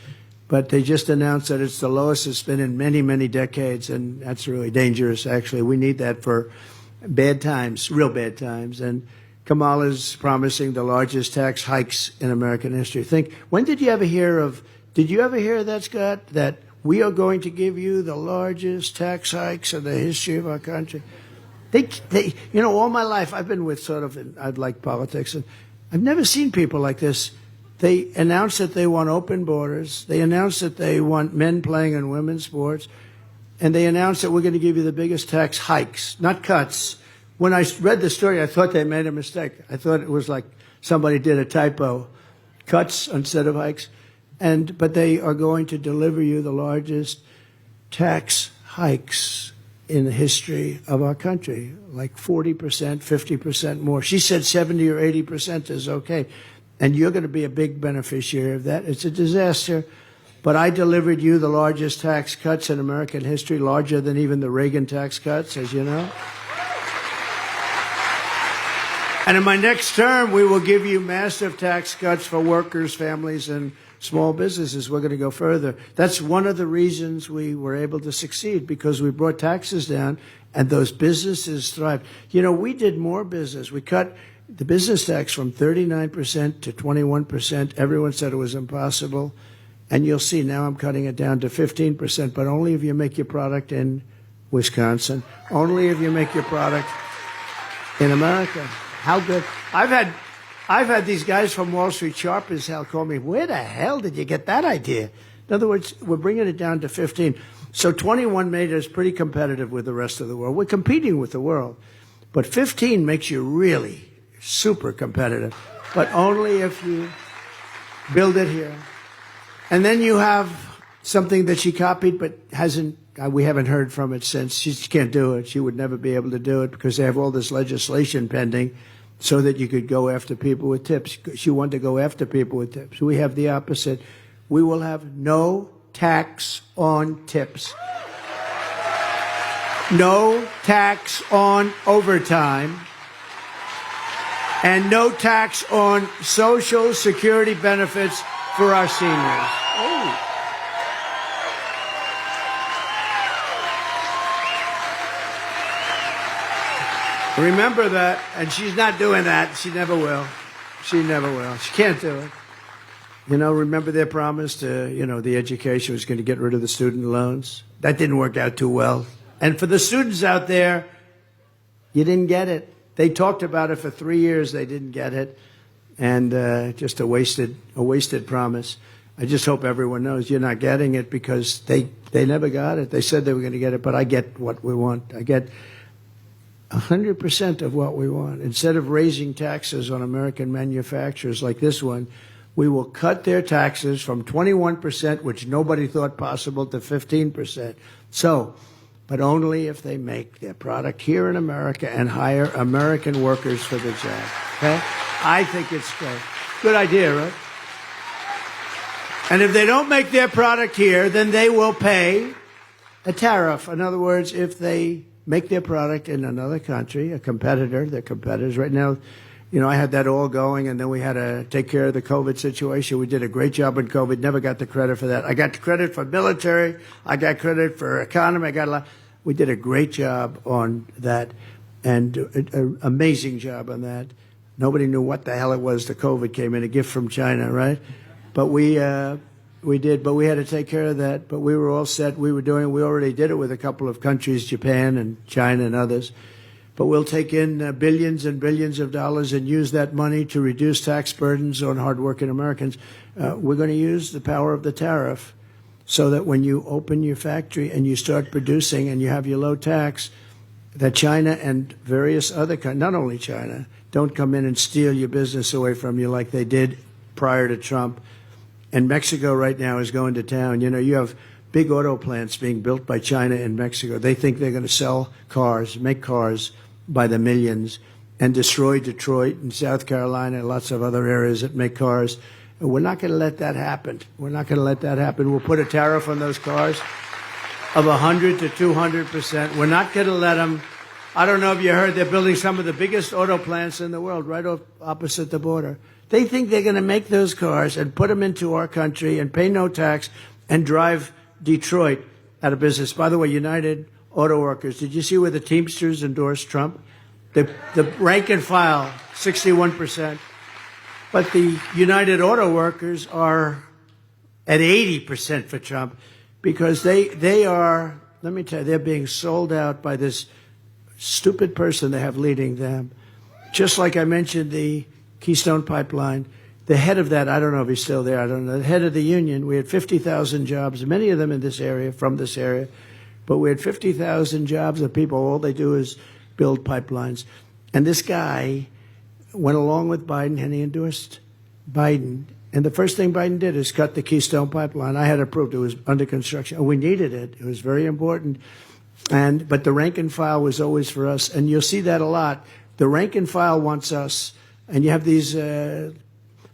But they just announced that it's the lowest it's been in many, many decades, and that's really dangerous, actually. We need that for bad times, real bad times. And Kamala's promising the largest tax hikes in American history. When did you ever hear that, Scott, that we are going to give you the largest tax hikes in the history of our country? All my life I've been with I'd like politics, and I've never seen people like this. They announce that they want open borders. They announce that they want men playing in women's sports. And they announce that we're going to give you the biggest tax hikes, not cuts. When I read the story, I thought they made a mistake. I thought it was like somebody did a typo. Cuts instead of hikes. But they are going to deliver you the largest tax hikes in the history of our country, like 40%, 50% more. She said 70 or 80% is okay. And you're going to be a big beneficiary of that. It's a disaster. But I delivered you the largest tax cuts in American history, larger than even the Reagan tax cuts, as you know. And in my next term, we will give you massive tax cuts for workers, families, and small businesses. We're going to go further. That's one of the reasons we were able to succeed, because we brought taxes down and those businesses thrived. You know, we did more business. We cut the business tax from 39% to 21%. Everyone said it was impossible. And you'll see now I'm cutting it down to 15%, but only if you make your product in Wisconsin. Only if you make your product in America. How good. I've had these guys from Wall Street, sharp as hell, call me, where the hell did you get that idea? In other words, we're bringing it down to 15. So 21 made us pretty competitive with the rest of the world. We're competing with the world. But 15 makes you really super competitive, but only if you build it here. And then you have something that she copied but we haven't heard from it since. She can't do it. She would never be able to do it because they have all this legislation pending so that you could go after people with tips. She wanted to go after people with tips. We have the opposite. We will have no tax on tips. No tax on overtime. And no tax on Social Security benefits for our seniors. Oh. Remember that, and she's not doing that. She never will. She never will. She can't do it. Remember their promise to, the education was going to get rid of the student loans? That didn't work out too well. And for the students out there, you didn't get it. They talked about it for 3 years. They didn't get it. And just a wasted promise. I just hope everyone knows you're not getting it because they never got it. They said they were going to get it, but I get what we want. I get 100% of what we want. Instead of raising taxes on American manufacturers like this one, we will cut their taxes from 21%, which nobody thought possible, to 15%. But only if they make their product here in America and hire American workers for the job. Okay? I think it's great. Good idea, right? And if they don't make their product here, then they will pay a tariff. In other words, if they make their product in another country, a competitor, their competitors. Right now, I had that all going, and then we had to take care of the COVID situation. We did a great job in COVID, never got the credit for that. I got the credit for military. I got credit for economy. We did a great job on that, and an amazing job on that. Nobody knew what the hell it was. The COVID came in, a gift from China, right? But we did, but we had to take care of that. But we were all set. We already did it with a couple of countries, Japan and China and others. but we'll take in billions and billions of dollars and use that money to reduce tax burdens on hardworking Americans. We're going to use the power of the tariff so that when you open your factory and you start producing and you have your low tax, that China and various other countries, not only China, don't come in and steal your business away from you like they did prior to Trump. And Mexico right now is going to town. You know, you have big auto plants being built by China in Mexico. They think they're going to sell cars, make cars by the millions, and destroy Detroit and South Carolina and lots of other areas that make cars. And we're not going to let that happen. We're not going to let that happen. We'll put a tariff on those cars of 100 to 200%. We're not going to let them. I don't know if you heard, they're building some of the biggest auto plants in the world right opposite the border. They think they're going to make those cars and put them into our country and pay no tax and drive Detroit out of business. By the way, United Auto Workers, did you see where the Teamsters endorsed Trump? The rank and file, 61%. But the United Auto Workers are at 80% for Trump because they are, let me tell you, they're being sold out by this stupid person they have leading them. Just like I mentioned the Keystone Pipeline, the head of that, I don't know if he's still there, I don't know, the head of the union, we had 50,000 jobs, many of them in this area, from this area, but we had 50,000 jobs of people, all they do is build pipelines. And this guy went along with Biden and he endorsed Biden. And the first thing Biden did is cut the Keystone Pipeline. I had approved it was under construction. We needed it. It was very important. But the rank and file was always for us. And you'll see that a lot. The rank and file wants us. And you have these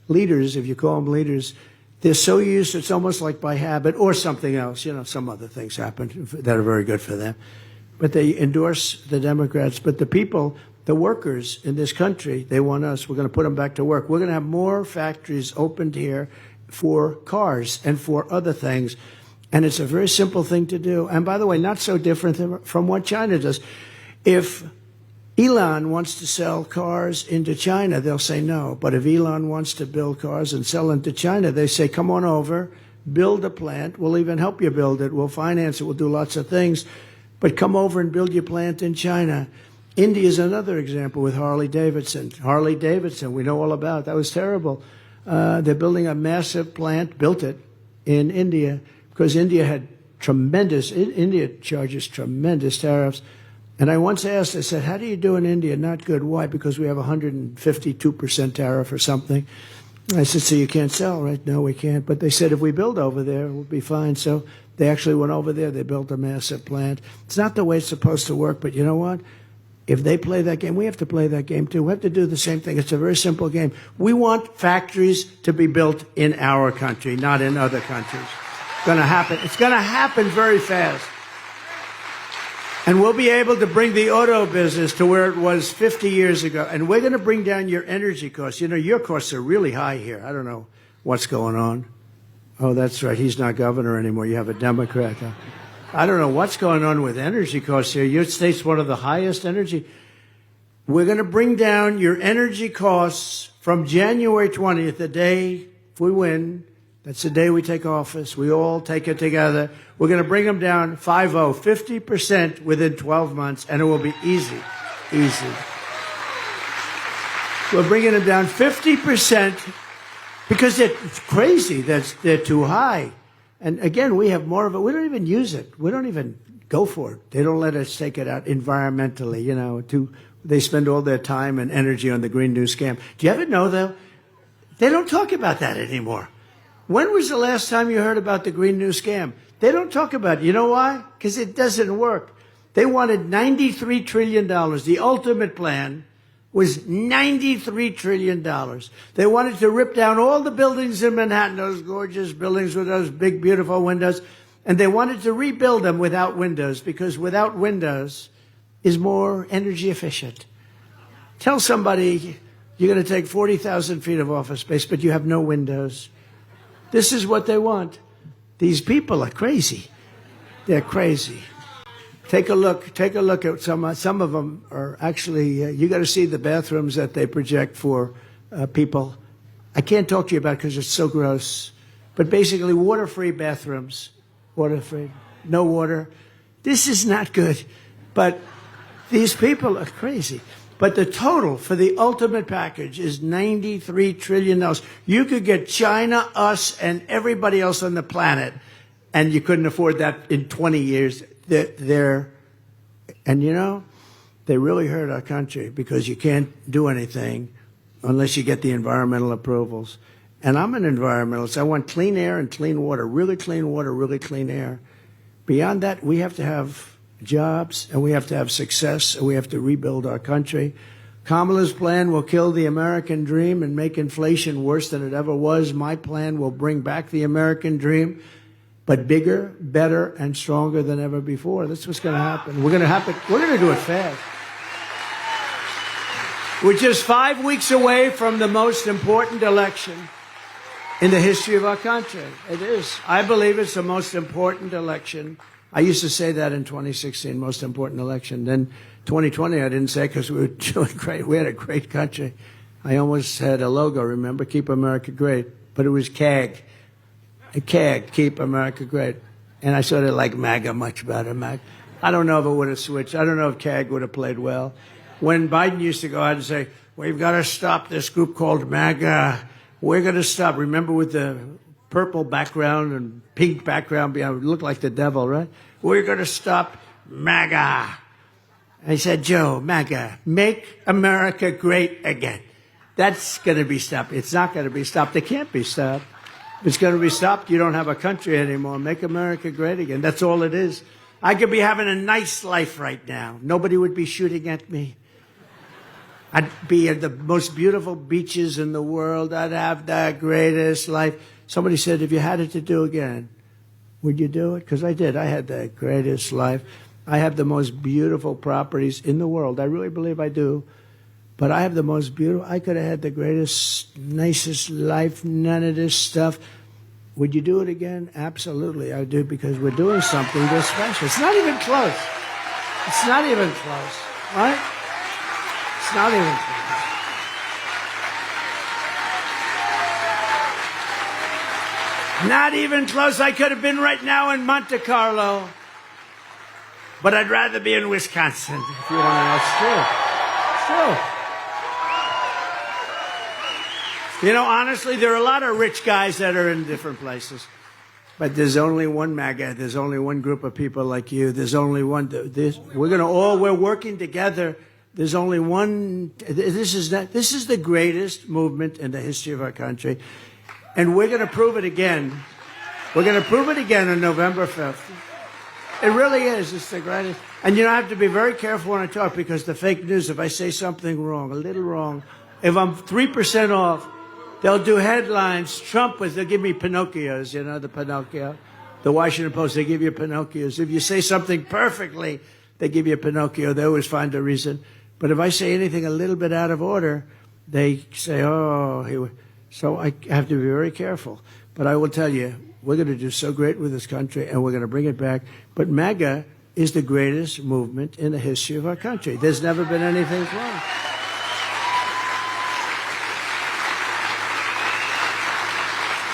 leaders, if you call them leaders, they're so used, it's almost like by habit or something else. You know, some other things happen that are very good for them. But they endorse the Democrats. But the people, the workers in this country, they want us. We're going to put them back to work. We're going to have more factories opened here for cars and for other things. And it's a very simple thing to do. And by the way, not so different from what China does. If Elon wants to sell cars into China, they'll say no. But if Elon wants to build cars and sell them to China, they say, come on over, build a plant. We'll even help you build it. We'll finance it. We'll do lots of things. But come over and build your plant in China. India is another example with Harley Davidson. Harley Davidson, we know all about. That was terrible. They're building a massive plant, built it in India, because India charges tremendous tariffs. And I once asked, I said, how do you do in India? Not good. Why? Because we have 152% tariff or something. I said, so you can't sell, right? No, we can't. But they said, if we build over there, we'll be fine. So they actually went over there. They built a massive plant. It's not the way it's supposed to work, but you know what? If they play that game, we have to play that game too. We have to do the same thing. It's a very simple game. We want factories to be built in our country, not in other countries. It's going to happen. It's going to happen very fast. And we'll be able to bring the auto business to where it was 50 years ago. And we're going to bring down your energy costs. You know, your costs are really high here. I don't know what's going on. Oh, that's right. He's not governor anymore. You have a Democrat. I don't know what's going on with energy costs here. Your state's one of the highest energy. We're going to bring down your energy costs from January 20th, the day, if we win, that's the day we take office. We all take it together. We're going to bring them down 50% within 12 months, and it will be easy, easy. We're bringing them down 50% because it's crazy. They're too high. And again, we have more of it. We don't even use it. We don't even go for it. They don't let us take it out environmentally, you know. They spend all their time and energy on the Green New Scam. Do you ever know, though? They don't talk about that anymore. When was the last time you heard about the Green New Scam? They don't talk about it. You know why? Because it doesn't work. They wanted $93 trillion. The ultimate plan was $93 trillion. They wanted to rip down all the buildings in Manhattan, those gorgeous buildings with those big, beautiful windows, and they wanted to rebuild them without windows, because without windows is more energy efficient. Tell somebody you're going to take 40,000 feet of office space, but you have no windows. This is what they want. These people are crazy. They're crazy. Take a look at some of them are actually, you got to see the bathrooms that they project for people. I can't talk to you about it because it's so gross. But basically, water-free bathrooms. Water-free. No water. This is not good. But These people are crazy. But the total for the ultimate package is $93 trillion. You could get China, us, and everybody else on the planet, and you couldn't afford that in 20 years. And you know, they really hurt our country because you can't do anything unless you get the environmental approvals. And I'm an environmentalist. I want clean air and clean water, really clean air. Beyond that, we have to have jobs, and we have to have success, and we have to rebuild our country. Kamala's plan will kill the American dream and make inflation worse than it ever was. My plan will bring back the American dream, but bigger, better, and stronger than ever before. That's what's going to happen. We're going to do it fast. We're just 5 weeks away from the most important election in the history of our country. It is. I believe it's the most important election. I used to say that in 2016, most important election. Then 2020, I didn't say because we were doing great. We had a great country. I almost had a logo, remember? Keep America Great. But it was CAG. CAG, Keep America Great. And I sort of like MAGA much better. I don't know if it would have switched. I don't know if CAG would have played well. When Biden used to go out and say, we've got to stop this group called MAGA. We're going to stop. Remember with the purple background and pink background behind it looked like the devil, right? We're going to stop MAGA. I said, Joe, MAGA, make America great again. That's going to be stopped. It's not going to be stopped. It can't be stopped. If it's going to be stopped, you don't have a country anymore. Make America great again. That's all it is. I could be having a nice life right now. Nobody would be shooting at me. I'd be at the most beautiful beaches in the world. I'd have the greatest life. Somebody said, if you had it to do again, would you do it? Because I did. I had the greatest life. I have the most beautiful properties in the world. I really believe I do. But I have the most beautiful. I could have had the greatest, nicest life, none of this stuff. Would you do it again? Absolutely, I do, because we're doing something this special. It's not even close. It's not even close, right? It's not even close. Not even close. I could have been right now in Monte Carlo, but I'd rather be in Wisconsin, if you want to know. It's true. It's true. You know, honestly, there are a lot of rich guys that are in different places. But there's only one MAGA. There's only one group of people like you. There's only one. We're working together. There's only one. This is the greatest movement in the history of our country. And we're going to prove it again. We're going to prove it again on November 5th. It really is. It's the greatest. And you know, I have to be very careful when I talk, because the fake news, if I say something wrong, a little wrong, if I'm 3% off, they'll do headlines. They'll give me Pinocchios, you know, the Pinocchio. The Washington Post, they give you Pinocchios. If you say something perfectly, they give you a Pinocchio. They always find a reason. But if I say anything a little bit out of order, they say, oh, so I have to be very careful. But I will tell you, we're going to do so great with this country, and we're going to bring it back. But MAGA is the greatest movement in the history of our country. There's never been anything wrong.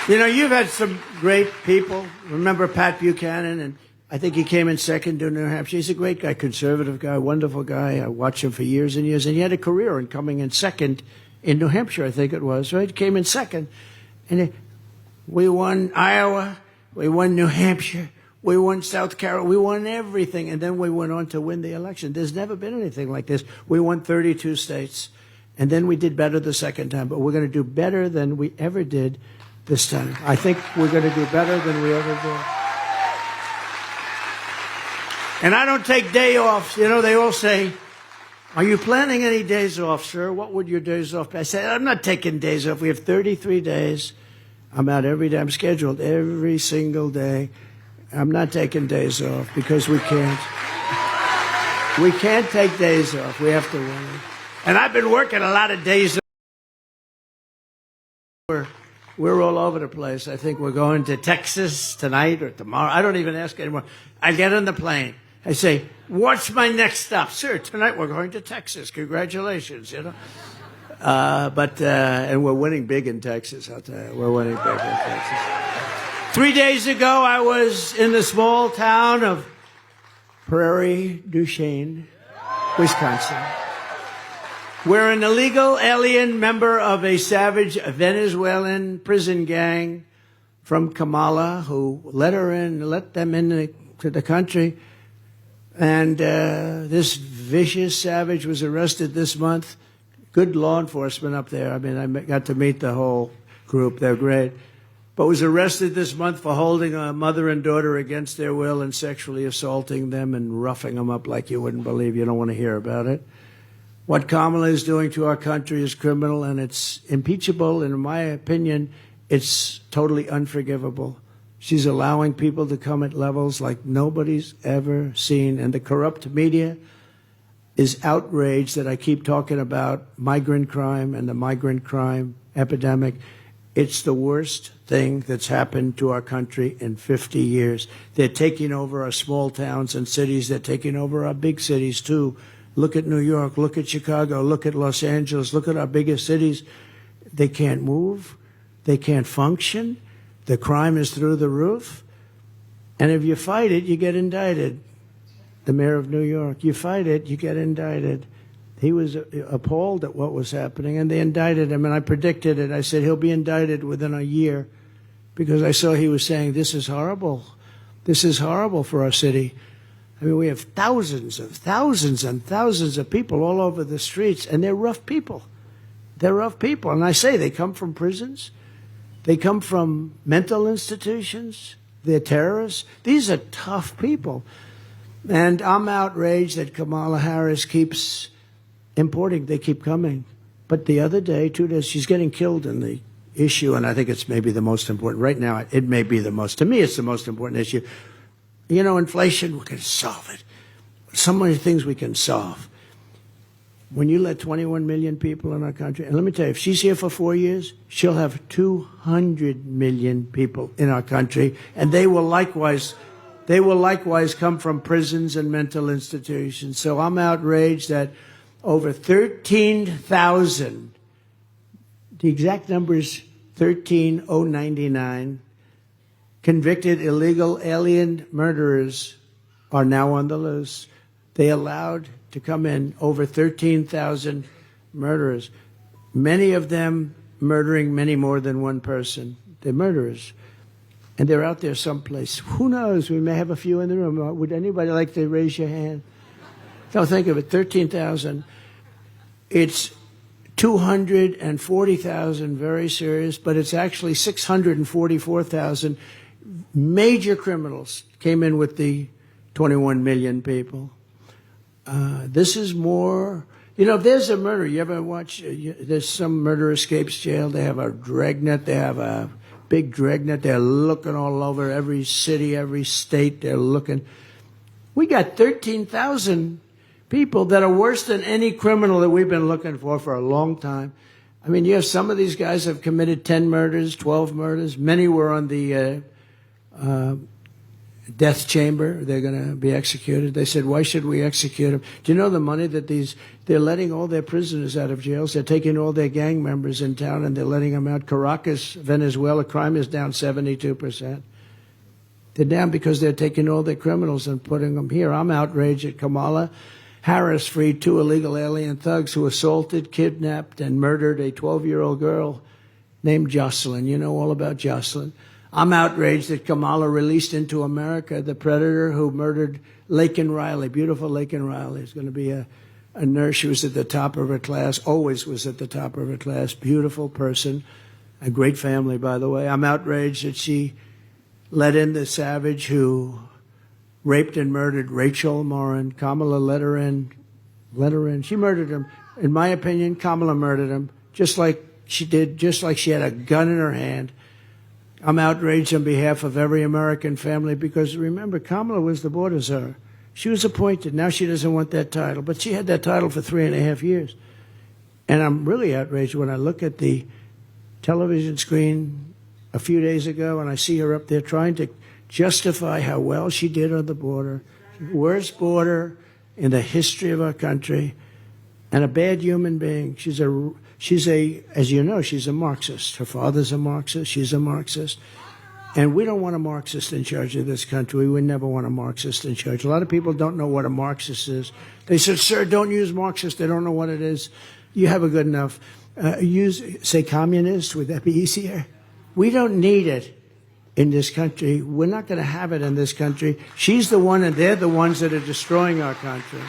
You know, you've had some great people. Remember Pat Buchanan, and I think he came in second to New Hampshire. He's a great guy, conservative guy, wonderful guy. I watched him for years and years, and he had a career in coming in second in New Hampshire, I think it was, right? He came in second. And we won Iowa, we won New Hampshire, we won South Carolina, we won everything, and then we went on to win the election. There's never been anything like this. We won 32 states, and then we did better the second time, but we're going to do better than we ever did this time. I think we're going to do better than we ever did. And I don't take day offs. You know, they all say, are you planning any days off, sir? What would your days off be? I say, I'm not taking days off. We have 33 days. I'm out every day. I'm scheduled every single day. I'm not taking days off because we can't. We can't take days off. We have to work. And I've been working a lot of days off. We're all over the place. I think we're going to Texas tonight or tomorrow. I don't even ask anymore. I get on the plane. I say, what's my next stop? Sir, tonight we're going to Texas. Congratulations, you know. And we're winning big in Texas, I'll tell you. We're winning big in Texas. 3 days ago, I was in the small town of Prairie du Chien. Wisconsin. Where an illegal alien member of a savage Venezuelan prison gang from Kamala, who let them into the country, and this vicious savage was arrested this month. Good law enforcement up there. I mean, I got to meet the whole group. They're great. But was arrested this month for holding a mother and daughter against their will and sexually assaulting them and roughing them up like you wouldn't believe. You don't want to hear about it. What Kamala is doing to our country is criminal, and it's impeachable. And in my opinion, it's totally unforgivable. She's allowing people to come at levels like nobody's ever seen. And the corrupt media is outraged that I keep talking about migrant crime and the migrant crime epidemic. It's the worst thing that's happened to our country in 50 years. They're taking over our small towns and cities. They're taking over our big cities, too. Look at New York. Look at Chicago. Look at Los Angeles. Look at our biggest cities. They can't move. They can't function. The crime is through the roof. And if you fight it, you get indicted. The mayor of New York, you fight it, you get indicted. He was appalled at what was happening, and they indicted him, and I predicted it. I said he'll be indicted within a year because I saw he was saying, this is horrible. This is horrible for our city. I mean, we have thousands and thousands of people all over the streets, and they're rough people. They're rough people. And I say they come from prisons. They come from mental institutions. They're terrorists. These are tough people. And I'm outraged that Kamala Harris keeps importing. They keep coming. But the other day, 2 days, she's getting killed in the issue, and I think it's maybe the most important. Right now, it may be the most. To me, it's the most important issue. You know, inflation, we can solve it. So many things we can solve. When you let 21 million people in our country, and let me tell you, if she's here for 4 years, she'll have 200 million people in our country, and they will likewise come from prisons and mental institutions. So I'm outraged that over 13,000, the exact number is 13,099, convicted illegal alien murderers are now on the loose. They allowed to come in over 13,000 murderers, many of them murdering many more than one person. They're murderers. And they're out there someplace. Who knows? We may have a few in the room. Would anybody like to raise your hand? No, think of it, 13,000. It's 240,000 very serious, but it's actually 644,000 major criminals came in with the 21 million people. This is more, you know, if there's a murder, you ever watch, there's some murder escapes jail, they have a dragnet, they have a big dragnet, they're looking all over every city, every state, they're looking. We got 13,000 people that are worse than any criminal that we've been looking for a long time. I mean, you have some of these guys have committed 10 murders, 12 murders. Many were on the death chamber. They're going to be executed. They said, why should we execute them? Do you know the money that they're letting all their prisoners out of jails? They're taking all their gang members in town and they're letting them out. Caracas, Venezuela, crime is down 72%. They're down because they're taking all their criminals and putting them here. I'm outraged at Kamala Harris freed 2 illegal alien thugs who assaulted, kidnapped, and murdered a 12-year-old girl named Jocelyn. You know all about Jocelyn. I'm outraged that Kamala released into America the predator who murdered Laken Riley, beautiful Laken Riley. Is going to be a nurse. She was at the top of her class, always was at the top of her class. Beautiful person, a great family, by the way. I'm outraged that she let in the savage who raped and murdered Rachel Morin. Kamala let her in. She murdered him. In my opinion, Kamala murdered him, just like she did, just like she had a gun in her hand. I'm outraged on behalf of every American family because, remember, Kamala was the border czar. She was appointed. Now she doesn't want that title, but she had that title for 3.5 years. And I'm really outraged when I look at the television screen a few days ago and I see her up there trying to justify how well she did on the border. Worst border in the history of our country, and a bad human being. She's a, as you know, she's a Marxist. Her father's a Marxist. She's a Marxist. And we don't want a Marxist in charge of this country. We would never want a Marxist in charge. A lot of people don't know what a Marxist is. They said, sir, don't use Marxist. They don't know what it is. You have a good enough. Say communist. Would that be easier? We don't need it in this country. We're not going to have it in this country. She's the one, and they're the ones that are destroying our country.